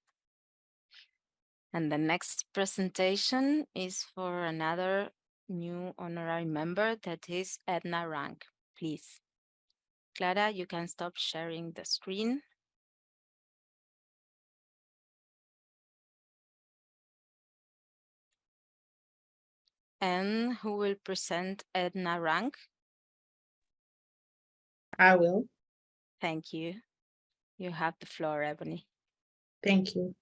And the next presentation is for another new honorary member, that is Edna Rank. Please. Clara, you can stop sharing the screen. And who will present Edna Rank? I will. Thank you. You have the floor, Ebony. Thank you.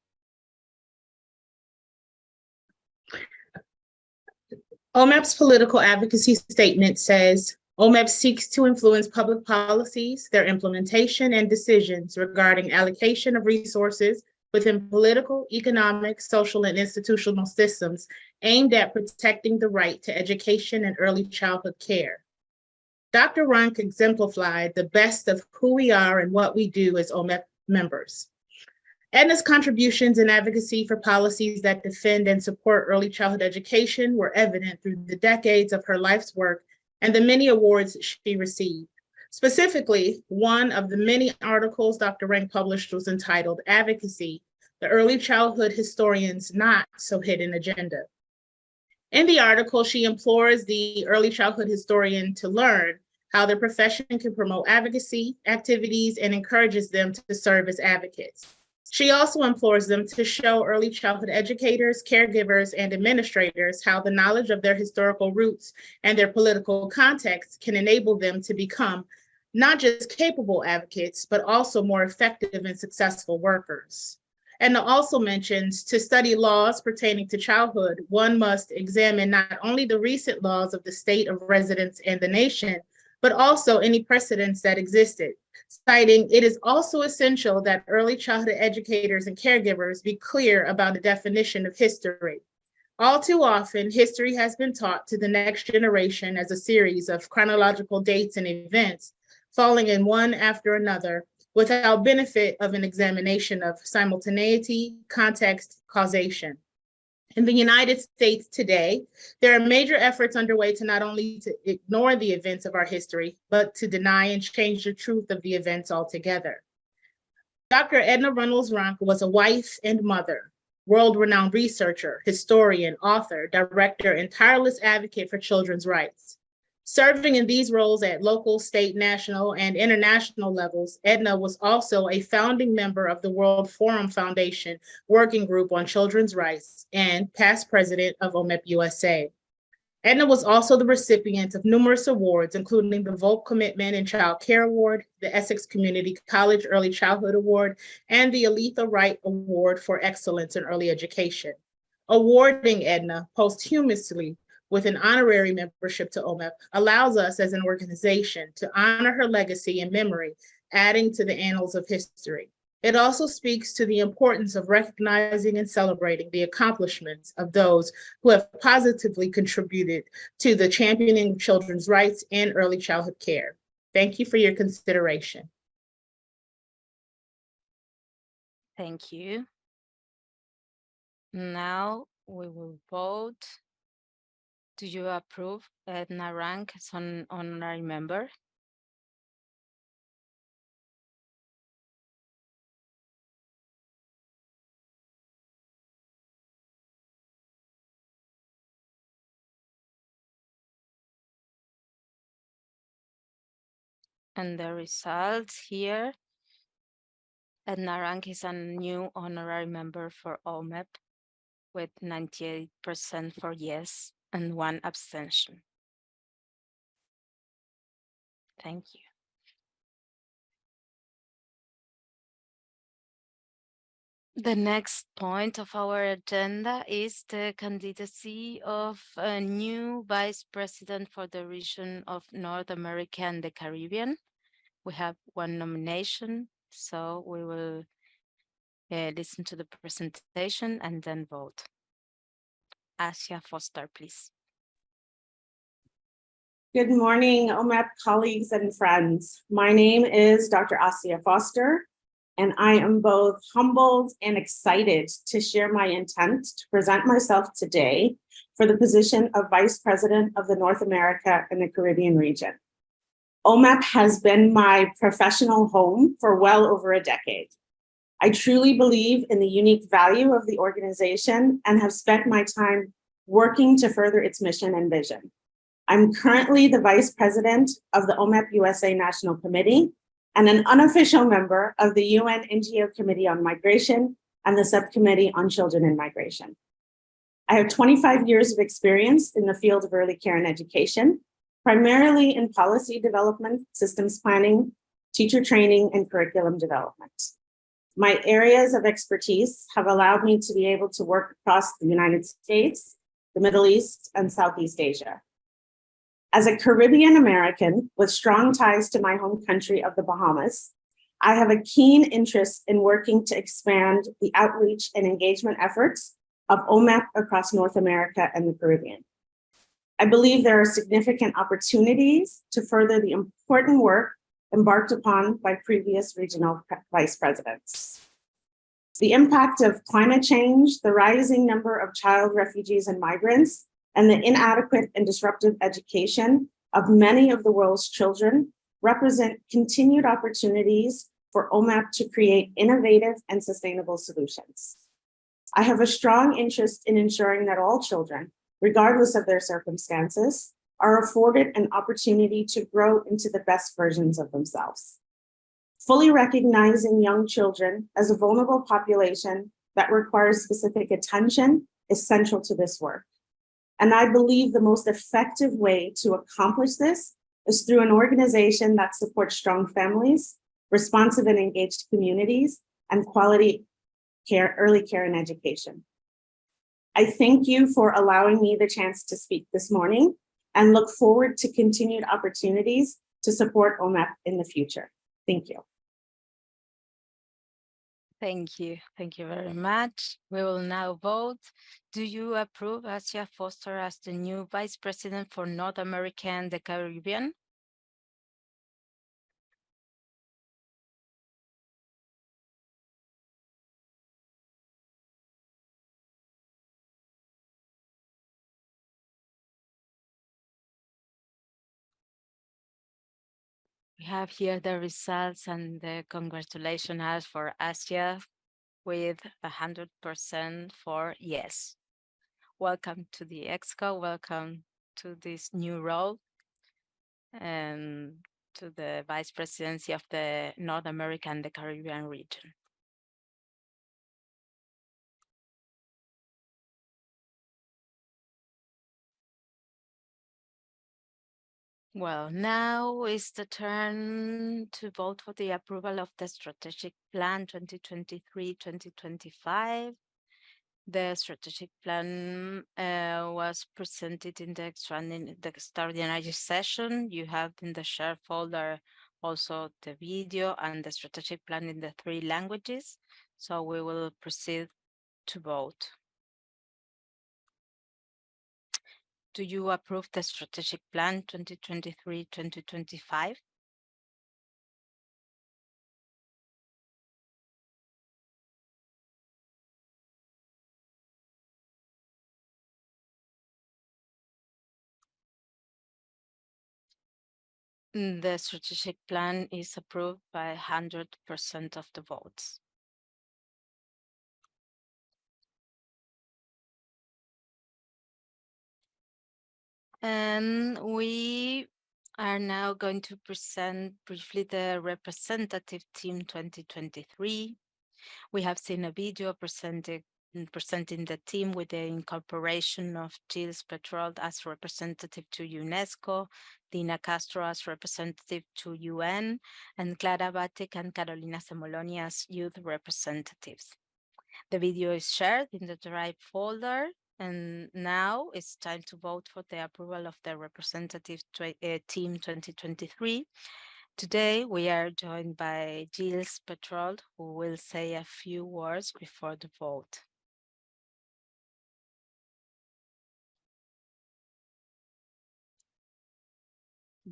OMEP's political advocacy statement says, OMEP seeks to influence public policies, their implementation, and decisions regarding allocation of resources within political, economic, social, and institutional systems aimed at protecting the right to education and early childhood care. Dr. Rank exemplified the best of who we are and what we do as OMEP members. Edna's contributions and advocacy for policies that defend and support early childhood education were evident through the decades of her life's work and the many awards she received. Specifically, one of the many articles Dr. Rank published was entitled Advocacy, the Early Childhood Historian's Not So Hidden Agenda. In the article, she implores the early childhood historian to learn how their profession can promote advocacy activities and encourages them to serve as advocates. She also implores them to show early childhood educators, caregivers, and administrators how the knowledge of their historical roots and their political context can enable them to become not just capable advocates, but also more effective and successful workers. Edna also mentions to study laws pertaining to childhood, one must examine not only the recent laws of the state of residence and the nation, but also any precedents that existed, citing it is also essential that early childhood educators and caregivers be clear about a definition of history. All too often, history has been taught to the next generation as a series of chronological dates and events, falling in one after another, without benefit of an examination of simultaneity, context, causation. In the United States today, there are major efforts underway to not only to ignore the events of our history, but to deny and change the truth of the events altogether. Dr. Edna Reynolds Rank was a wife and mother, world-renowned researcher, historian, author, director, and tireless advocate for children's rights. Serving in these roles at local, state, national, and international levels, Edna was also a founding member of the World Forum Foundation Working Group on Children's Rights and past president of OMEP USA. Edna was also the recipient of numerous awards, including the Volk Commitment in Child Care Award, the Essex Community College Early Childhood Award, and the Aletha Wright Award for Excellence in Early Education. Awarding Edna posthumously with an honorary membership to OMEP allows us as an organization to honor her legacy and memory, adding to the annals of history. It also speaks to the importance of recognizing and celebrating the accomplishments of those who have positively contributed to the championing of children's rights and early childhood care. Thank you for your consideration. Thank you. Now we will vote. Do you approve Edna Rank as an honorary member? And the results here, Edna Rank is a new honorary member for OMEP with 98% for yes and 1 abstention. Thank you. . The next point of our agenda is the candidacy of a new vice president for the region of North America and the Caribbean. We have one nomination, so we will listen to the presentation and then vote. Asia Foster, please. Good morning, OMEP colleagues and friends. My name is Dr. Asia Foster, and I am both humbled and excited to share my intent to present myself today for the position of Vice President of the North America and the Caribbean region. OMEP has been my professional home for well over a decade. I truly believe in the unique value of the organization and have spent my time working to further its mission and vision. I'm currently the Vice President of the OMEP USA National Committee and an unofficial member of the UN NGO Committee on Migration and the Subcommittee on Children and Migration. I have 25 years of experience in the field of early care and education, primarily in policy development, systems planning, teacher training, and curriculum development. My areas of expertise have allowed me to be able to work across the United States, the Middle East, and Southeast Asia. As a Caribbean American with strong ties to my home country of the Bahamas, I have a keen interest in working to expand the outreach and engagement efforts of OMEP across North America and the Caribbean. I believe there are significant opportunities to further the important work embarked upon by previous regional vice presidents. The impact of climate change, the rising number of child refugees and migrants, and the inadequate and disruptive education of many of the world's children represent continued opportunities for OMEP to create innovative and sustainable solutions. I have a strong interest in ensuring that all children, regardless of their circumstances, are afforded an opportunity to grow into the best versions of themselves. Fully recognizing young children as a vulnerable population that requires specific attention is central to this work. And I believe the most effective way to accomplish this is through an organization that supports strong families, responsive and engaged communities, and quality care, early care and education. I thank you for allowing me the chance to speak this morning and look forward to continued opportunities to support OMEP in the future. Thank you. Thank you. Thank you very much. We will now vote. Do you approve Asia Foster as the new Vice President for North America and the Caribbean? We have here the results and the congratulations for Asia with 100% for yes. Welcome to the EXCO, welcome to this new role and to the Vice Presidency of the North America and the Caribbean region. Well, now is the turn to vote for the approval of the Strategic Plan 2023-2025. The strategic plan was presented in the extraordinary session. You have in the share folder also the video and the strategic plan in the 3 languages. So we will proceed to vote. Do you approve the strategic plan 2023-2025? The strategic plan is approved by 100% of the votes. And we are now going to present briefly the representative team 2023. We have seen a video presenting the team with the incorporation of Gilles Petrold as representative to UNESCO, Dina Castro as representative to UN, and Clara Batic and Carolina Semoloni as youth representatives. The video is shared in the Drive folder, and now it's time to vote for the approval of the representative team 2023. Today, we are joined by Gilles Petrol, who will say a few words before the vote.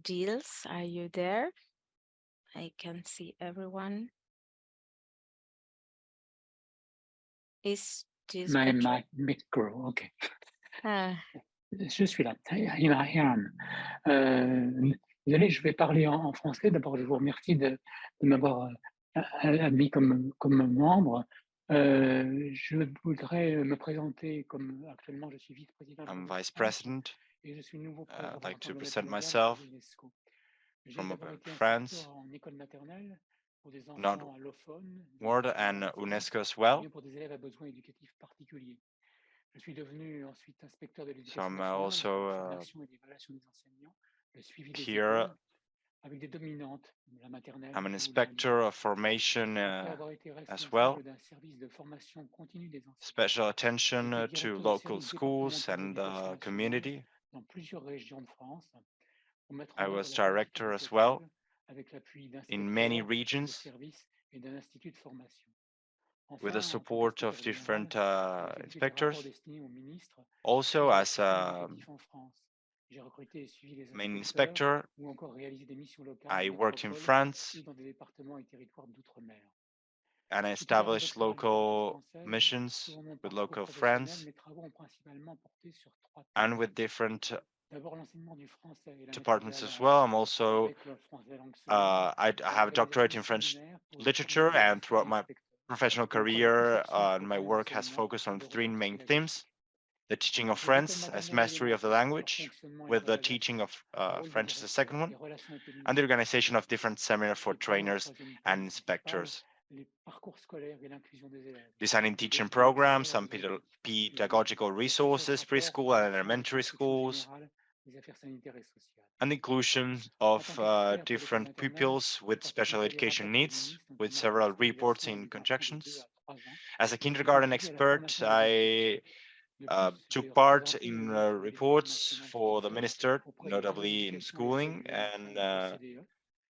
Gilles, are you there? I can see everyone. Is Gilles Petrol? Micro, ok. Ah. Je suis là. I am. Désolé, je vais parler en français. D'abord, je vous remercie de m'avoir admis comme membre. Je voudrais me présenter comme actuellement je suis vice-président. I'm vice president. I'd like to present myself from France, not World and UNESCO as well. So I'm also here. I'm an inspector of formation as well. Special attention to local schools and the community. I was director as well in many regions with the support of different inspectors. Also as a main inspector, I worked in France and I established local missions with local friends and with different departments as well. I'm also, I have a doctorate in French literature, and throughout my professional career, my work has focused on three main themes: the teaching of French as mastery of the language, with the teaching of French as the second one, and the organization of different seminars for trainers and inspectors. Designing teaching programs, some pedagogical resources, preschool and elementary schools, and inclusion of different pupils with special education needs, with several reports in conjunctions. As a kindergarten expert, I took part in reports for the minister, notably in schooling, and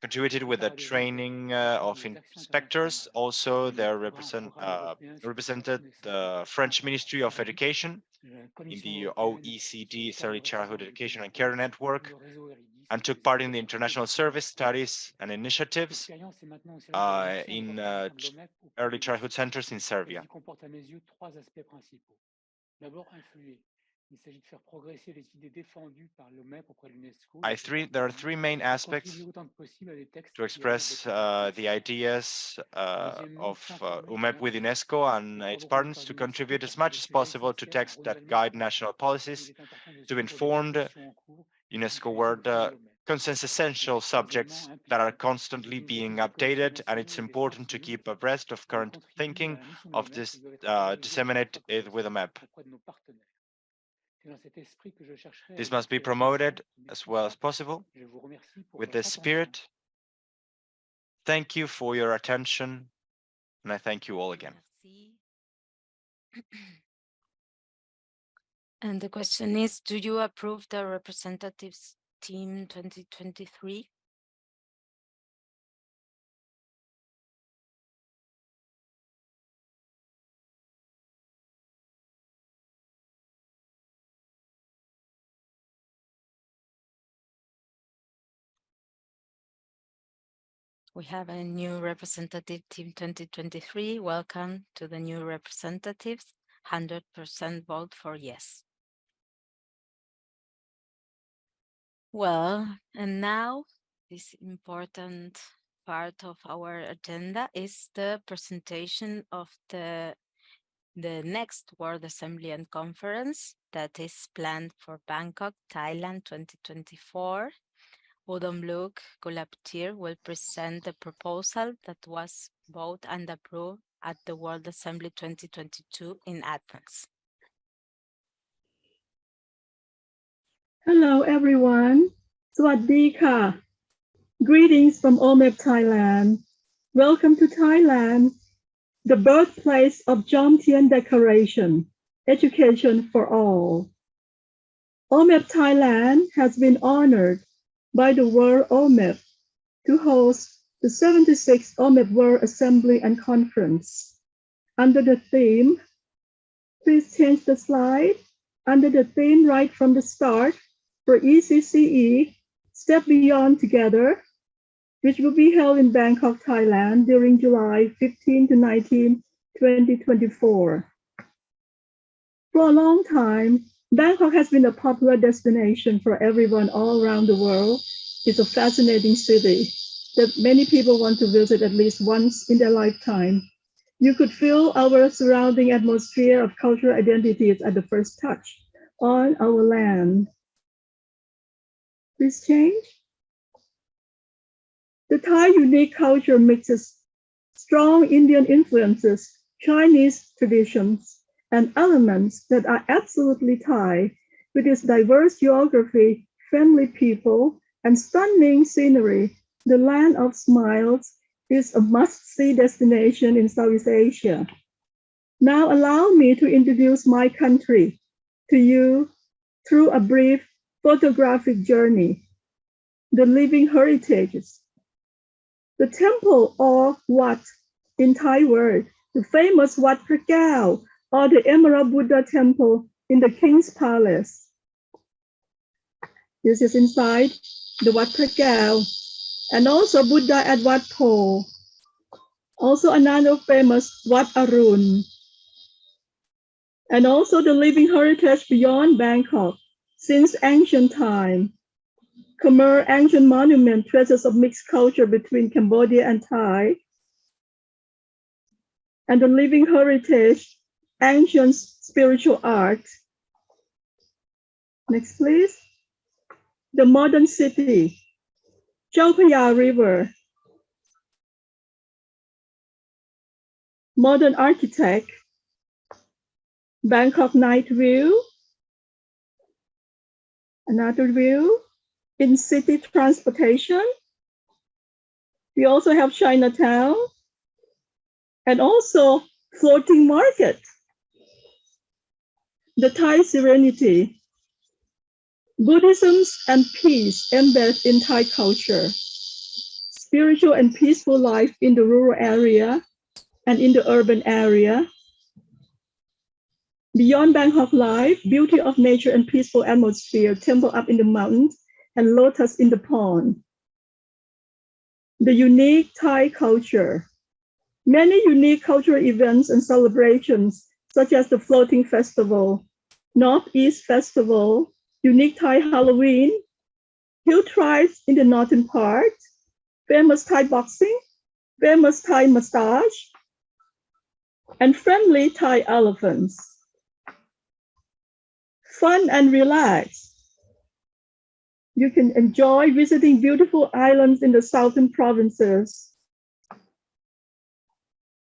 contributed with the training of inspectors. Also, they represented the French Ministry of Education in the OECD Early Childhood Education and Care Network, and took part in the international service studies and initiatives in early childhood centers in Serbia. There are three main aspects to express the ideas of OMEP with UNESCO and its partners, to contribute as much as possible to texts that guide national policies, to inform UNESCO World concerns essential subjects that are constantly being updated, and it's important to keep abreast of current thinking of this, disseminate it with OMEP. This must be promoted as well as possible with this spirit. Thank you for your attention, and I thank you all again. And the question is, do you approve the representatives team 2023? We have a new representative team 2023. Welcome to the new representatives. 100% vote for yes. Well, and now this important part of our agenda is the presentation of the next World Assembly and Conference that is planned for Bangkok, Thailand 2024. Udom Gulabtir will present the proposal that was voted and approved at the World Assembly 2022 in Athens. Hello, everyone. Swadee ka. Greetings from OMEP, Thailand. Welcome to Thailand. the birthplace of Jomtien Declaration, Education for All. OMEP Thailand has been honored by the World OMEP to host the 76th OMEP World Assembly and Conference under the theme, please change the slide, under the theme right from the start for ECCE, Step Beyond Together, which will be held in Bangkok, Thailand during July 15 to 19, 2024. For a long time, Bangkok has been a popular destination for everyone all around the world. It's a fascinating city that many people want to visit at least once in their lifetime. You could feel our surrounding atmosphere of cultural identities at the first touch on our land. Please change. The Thai unique culture mixes strong Indian influences, Chinese traditions, and elements that are absolutely Thai, with its diverse geography, friendly people, and stunning scenery. The Land of Smiles is a must-see destination in Southeast Asia. Now allow me to introduce my country to you through a brief photographic journey. The living heritages. The temple, or Wat in Thai word, the famous Wat Phra Kaew, or the Emerald Buddha Temple in the King's Palace. This is inside the Wat Phra Kaew, and also Buddha at Wat Po. Also another famous Wat Arun. And also the living heritage beyond Bangkok since ancient time. Khmer ancient monument, traces of mixed culture between Cambodia and Thai. And the living heritage, ancient spiritual art. Next, please. The modern city, Chao Phraya River. Modern architect, Bangkok night view. Another view, in city transportation. We also have Chinatown, and also floating market. The Thai serenity, Buddhism and peace embedded in Thai culture, spiritual and peaceful life in the rural area and in the urban area. Beyond Bangkok life, beauty of nature and peaceful atmosphere, temple up in the mountains and lotus in the pond. The unique Thai culture. Many unique cultural events and celebrations, such as the Floating Festival, Northeast Festival, unique Thai Halloween, hill tribes in the northern part, famous Thai boxing, famous Thai massage, and friendly Thai elephants. Fun and relax. You can enjoy visiting beautiful islands in the southern provinces.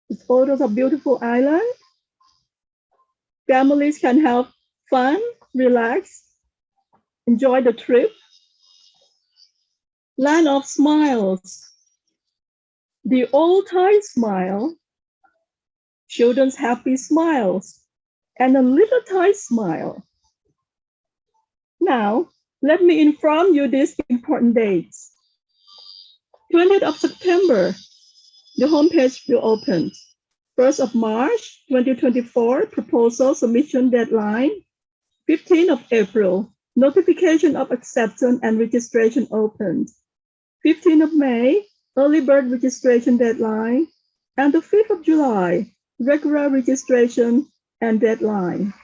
These photos of beautiful islands. Families can have fun, relax, enjoy the trip. Land of Smiles. The old Thai smile, children's happy smiles, and a little Thai smile. Now, let me inform you these important dates. 20th of September, the homepage will open. 1st of March, 2024, proposal submission deadline. 15th of April, notification of acceptance and registration opened. 15th of May, early bird registration deadline. And the 5th of July, regular registration and deadline.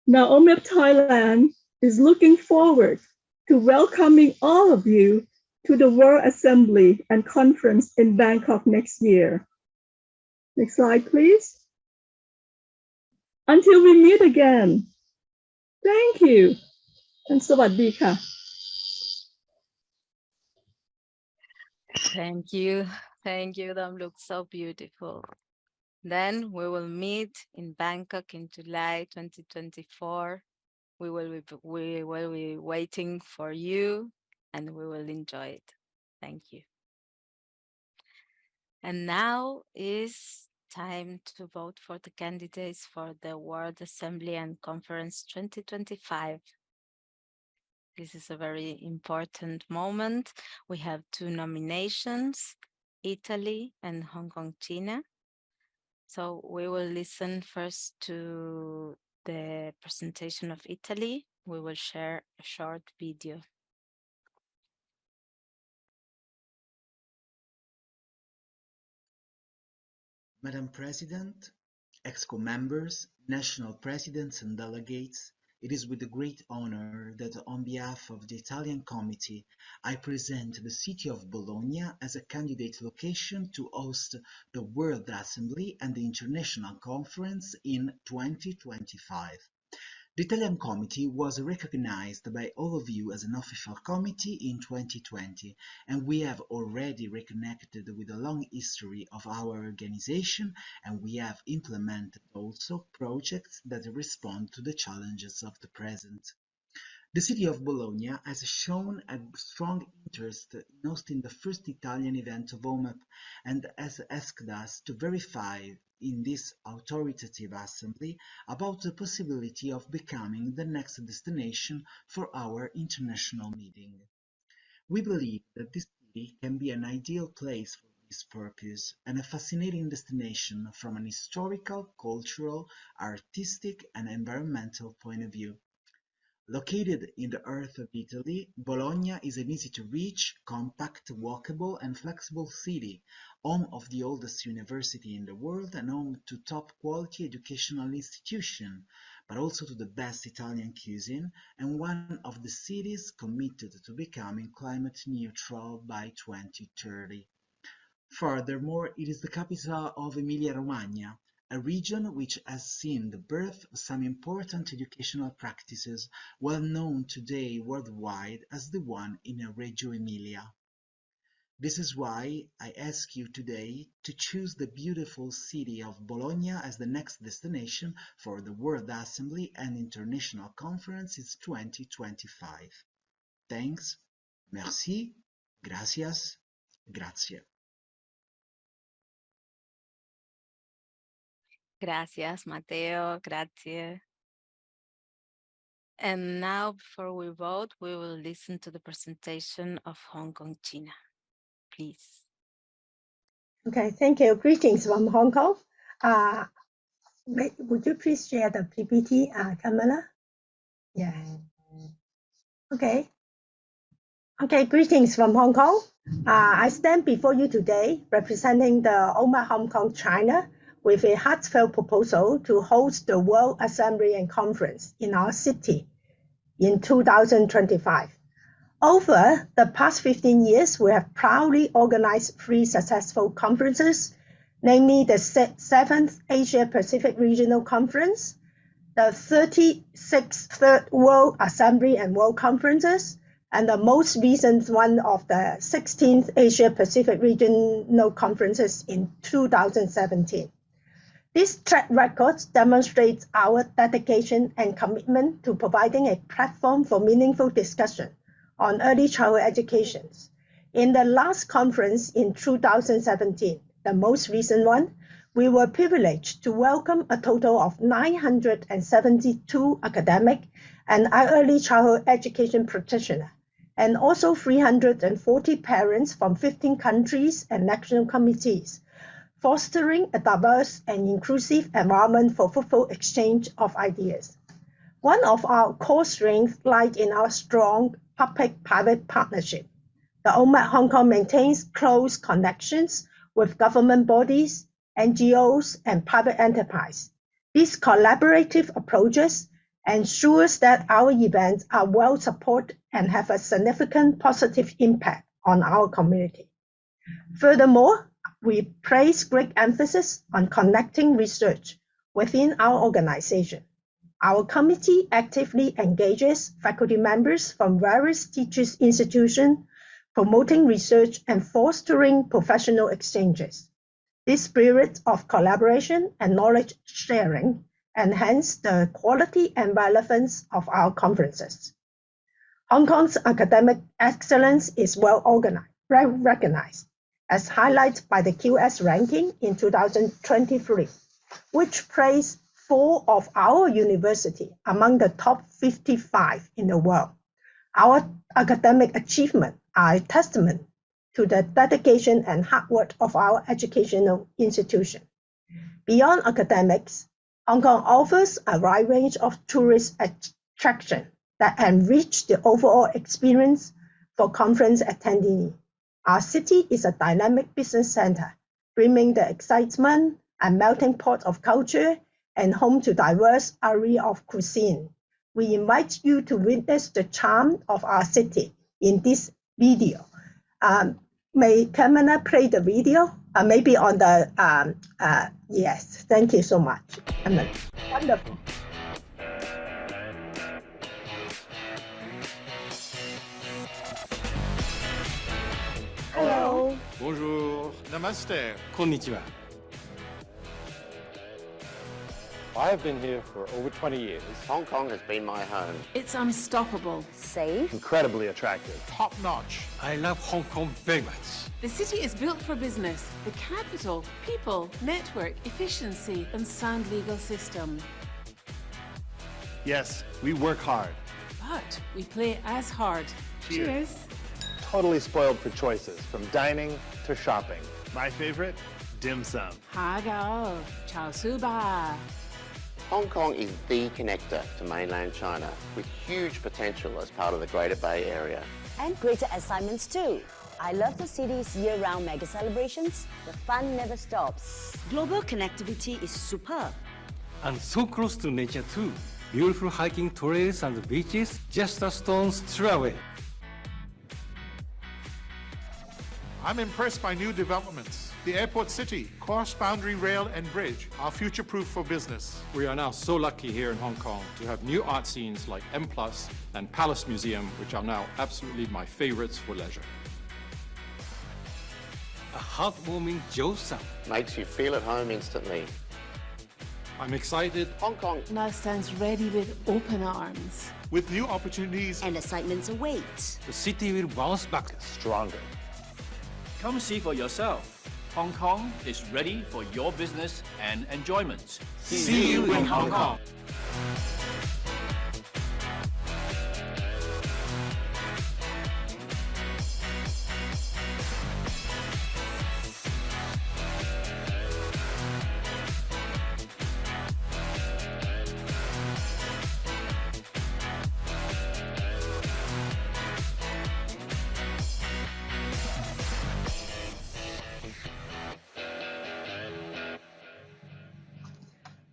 Now, OMEP Thailand is looking forward to welcoming all of you to the World Assembly and Conference in Bangkok next year. Next slide, please. Until we meet again, thank you, and สวัสดีค่ะ Thank you. Thank you. Them look so beautiful. Then we will meet in Bangkok in July 2024. We will be waiting for you and we will enjoy it. Thank you. And now is time to vote for the candidates for the World Assembly and Conference 2025. This is a very important moment. We have two nominations, Italy and Hong Kong, China. So we will listen first to the presentation of Italy. We will share a short video. Madam President, EXCO members, national presidents and delegates, it is with a great honor that on behalf of the Italian committee, I present the city of Bologna as a candidate location to host the World Assembly and the International Conference in 2025. The Italian committee was recognized by all of you as an official committee in 2020, and we have already reconnected with a long history of our organization, and we have implemented also projects that respond to the challenges of the present. The city of Bologna has shown a strong interest in hosting the first Italian event of OMEP and has asked us to verify in this authoritative assembly about the possibility of becoming the next destination for our international meeting. We believe that this city can be an ideal place for this purpose and a fascinating destination from an historical, cultural, artistic, and environmental point of view. Located in the heart of Italy, Bologna is an easy-to-reach, compact, walkable, and flexible city, home of the oldest university in the world and home to top-quality educational institutions, but also to the best Italian cuisine, and one of the cities committed to becoming climate neutral by 2030. Furthermore, it is the capital of Emilia-Romagna, a region which has seen the birth of some important educational practices well known today worldwide as the one in Reggio Emilia. This is why I ask you today to choose the beautiful city of Bologna as the next destination for the World Assembly and International Conferences 2025. Thanks, merci, gracias, grazie. Gracias, Matteo. Grazie. And now, before we vote, we will listen to the presentation of Hong Kong, China. Please. Okay, thank you. Greetings from Hong Kong. Would you please share the PPT, Camilla? Yeah. Okay. Okay, greetings from Hong Kong. I stand before you today representing the OMEP Hong Kong, China, with a heartfelt proposal to host the World Assembly and Conference in our city in 2025. Over the past 15 years, we have proudly organized 3 successful conferences, namely the 7th Asia Pacific Regional Conference, the 36th Third World Assembly and World Conferences, and the most recent one of the 16th Asia Pacific Regional Conferences in 2017. This track record demonstrates our dedication and commitment to providing a platform for meaningful discussion on early childhood education. In the last conference in 2017, the most recent one, we were privileged to welcome a total of 972 academic and early childhood education practitioners, and also 340 parents from 15 countries and national committees, fostering a diverse and inclusive environment for fruitful exchange of ideas. One of our core strengths lies in our strong public-private partnership. The OMEP Hong Kong maintains close connections with government bodies, NGOs, and private enterprise. These collaborative approaches ensures that our events are well supported and have a significant positive impact on our community. Furthermore, we place great emphasis on connecting research within our organization. Our committee actively engages faculty members from various teachers' institutions, promoting research and fostering professional exchanges. This spirit of collaboration and knowledge sharing enhance the quality and relevance of our conferences. Hong Kong's academic excellence is well recognized. as highlighted by the QS ranking in 2023, which placed 4 of our university among the top 55 in the world. Our academic achievements are a testament to the dedication and hard work of our educational institution. Beyond academics, Hong Kong offers a wide range of tourist attractions that enrich the overall experience for conference attendees. Our city is a dynamic business center, bringing the excitement and melting pot of culture and home to diverse array of cuisine. We invite you to witness the charm of our city in this video. May Kamana play the video? Maybe on the, yes, thank you so much. Wonderful. Hello. Bonjour. Namaste. Konnichiwa. I have been here for over 20 years. Hong Kong has been my home. It's unstoppable, safe, Incredibly attractive. Top notch. I love Hong Kong very much. The city is built for business. The capital, people, network, efficiency, and sound legal system. Yes, we work hard. But we play as hard. Cheers. Totally spoiled for choices, from dining to shopping. My favorite, dim sum. Hagao, chao su ba. Hong Kong is the connector to mainland China, with huge potential as part of the Greater Bay Area. And greater assignments too. I love the city's year-round mega celebrations. The fun never stops. Global connectivity is superb. And so close to nature too. Beautiful hiking trails and beaches just a stone's throw away. I'm impressed by new developments. The airport city, cross-boundary rail and bridge are future-proof for business. We are now so lucky here in Hong Kong to have new art scenes like M+ and Palace Museum, which are now absolutely my favorites for leisure. A heartwarming Joseon. Makes you feel at home instantly. I'm excited. Hong Kong Now stands ready with open arms. With new opportunities and assignments await. The city will bounce back stronger. Come see for yourself. Hong Kong is ready for your business and enjoyment. See you in Hong Kong.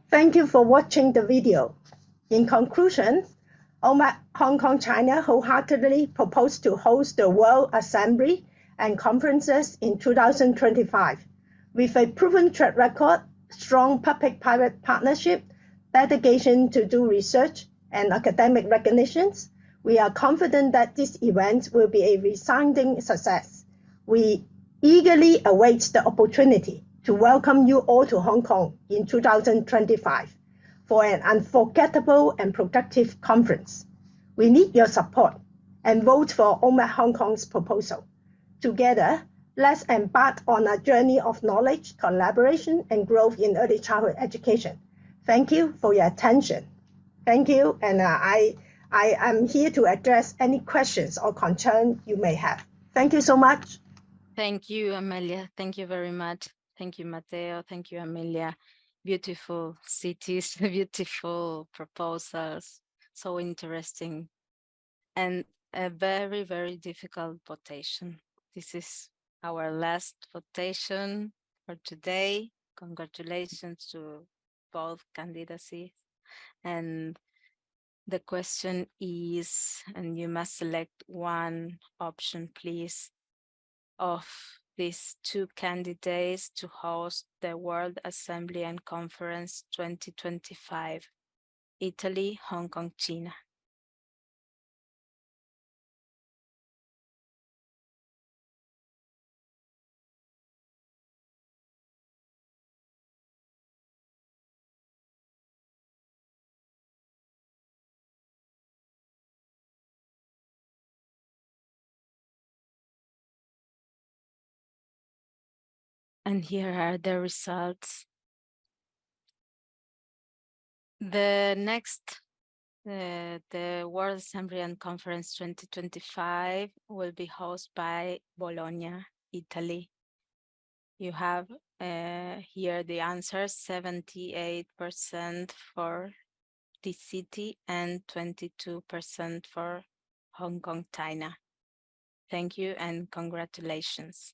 Thank you for watching the video. In conclusion, OMEP Hong Kong China wholeheartedly propose to host the World Assembly and conferences in 2025. With a proven track record, strong public-private partnership, dedication to do research, and academic recognitions, we are confident that this event will be a resounding success. We eagerly await the opportunity to welcome you all to Hong Kong in 2025 for an unforgettable and productive conference. We need your support and vote for OMEP Hong Kong's proposal. Together, let's embark on a journey of knowledge, collaboration, and growth in early childhood education. Thank you for your attention. Thank you, and I am here to address any questions or concerns you may have. Thank you so much. Thank you, Amelia. Thank you very much. Thank you, Mateo. Thank you, Amelia. Beautiful cities, beautiful proposals, so interesting, and a very, very difficult votation. This is our last votation for today. Congratulations to both candidacies. And the question is, and you must select one option, please, of these two candidates to host the World Assembly and Conference 2025, Italy, Hong Kong, China. And here are the results. The next, the World Assembly and Conference 2025 will be hosted by Bologna, Italy. You have here the answers, 78% for the city and 22% for Hong Kong, China. Thank you and congratulations.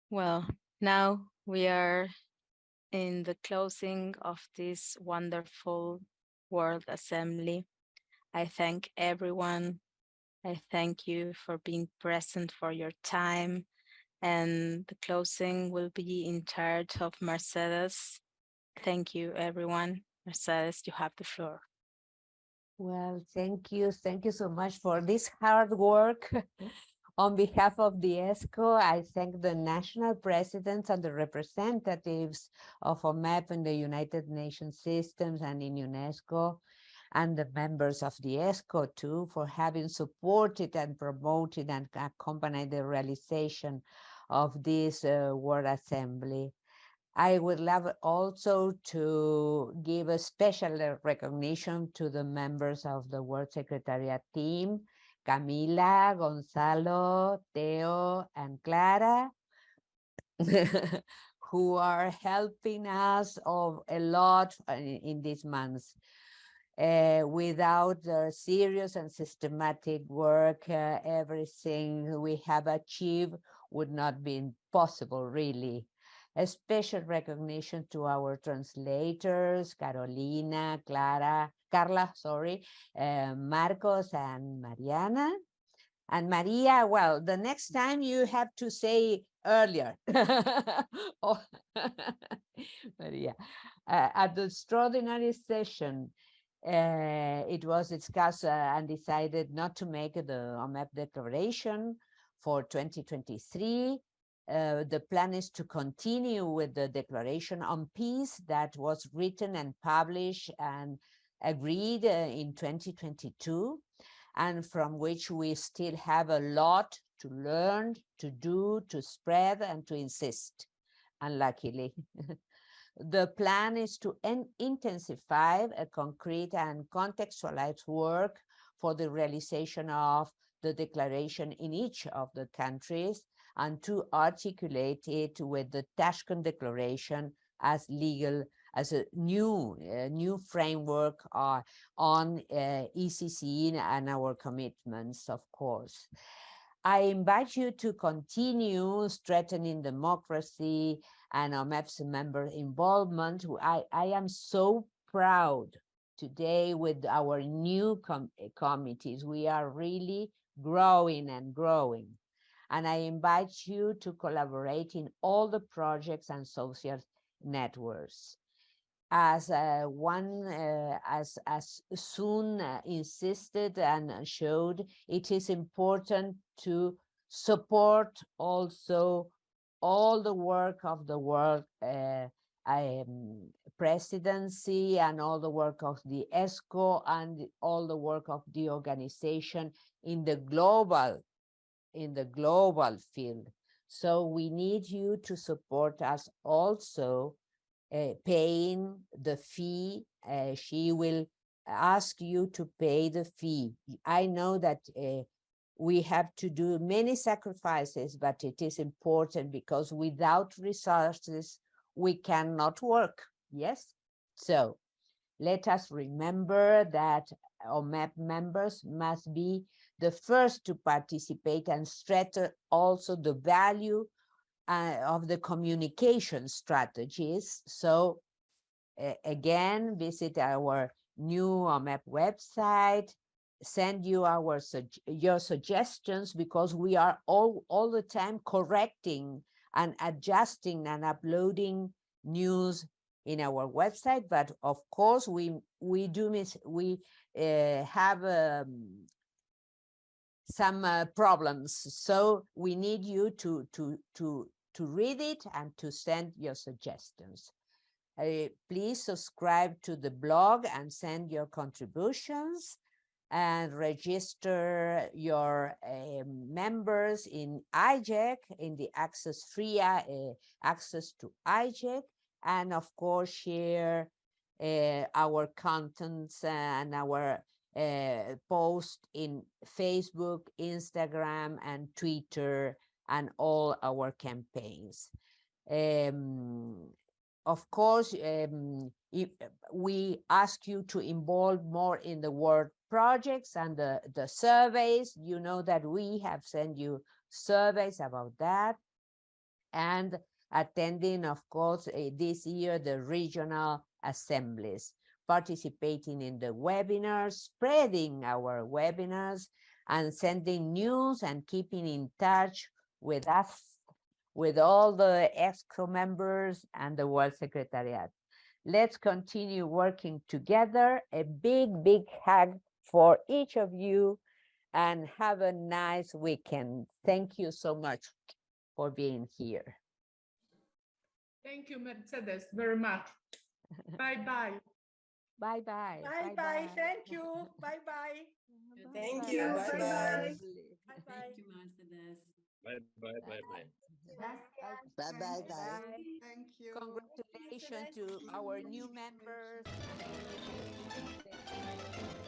Well, now we are in the closing of this wonderful World Assembly. I thank everyone. I thank you for being present, for your time. And the closing will be in charge of Mercedes. Thank you, everyone. Mercedes, you have the floor. Well, thank you. Thank you so much for this hard work. On behalf of the ESCO, I thank the national presidents and the representatives of OMEP in the United Nations systems and in UNESCO, and the members of the ESCO too, for having supported and promoted and accompanied the realization of this World Assembly. I would love also to give a special recognition to the members of the World Secretariat team, Camila, Gonzalo, Teo, and Clara, who are helping us a lot in these months. Without their serious and systematic work, everything we have achieved would not be possible, really. A special recognition to our translators, Carla, Marcos and Mariana. And Maria, well, the next time you have to say earlier. Oh, Maria, at the extraordinary session, it was discussed and decided not to make the OMEP declaration for 2023. The plan is to continue with the Declaration on Peace that was written and published and agreed in 2022, and from which we still have a lot to learn, to do, to spread, and to insist, unluckily. The plan is to intensify a concrete and contextualized work for the realization of the declaration in each of the countries, and to articulate it with the Tashkent Declaration as a new framework on ECC and our commitments, of course. I invite you to continue strengthening democracy and OMEP's member involvement. I am so proud today with our new committees. We are really growing and growing. And I invite you to collaborate in all the projects and social networks. As Soon insisted and showed, it is important to support also all the work of the World Presidency and all the work of the ESCO and all the work of the organization in the global field. So we need you to support us also paying the fee. She will ask you to pay the fee. I know that we have to do many sacrifices, but it is important because without resources, we cannot work. Yes? So let us remember that OMEP members must be the first to participate and strengthen also the value of the communication strategies. So again, visit our new OMEP website, send you your suggestions, because we are all the time correcting and adjusting and uploading news in our website. But of course, we have some problems. So we need you to read it and to send your suggestions. Please subscribe to the blog and send your contributions. and register your members in IJEC, in the free access to IJEC, and of course share our contents and our post in Facebook, Instagram, and Twitter, and all our campaigns. Of course, we ask you to involve more in the work projects and the surveys. You know that we have sent you surveys about that. And attending, of course, this year, the regional assemblies, participating in the webinars, spreading our webinars, and sending news and keeping in touch with us, with all the EXCO members and the World Secretariat. Let's continue working together. A big, big hug for each of you, and have a nice weekend. Thank you so much for being here. Thank you, Mercedes, very much. Bye-bye. Bye-bye. Bye-bye. Thank you. Bye-bye. Thank you. Bye-bye. Bye-bye. Thank you, Mercedes. Bye bye bye bye. Bye bye. Thank you. Congratulations to our new members. Thank you.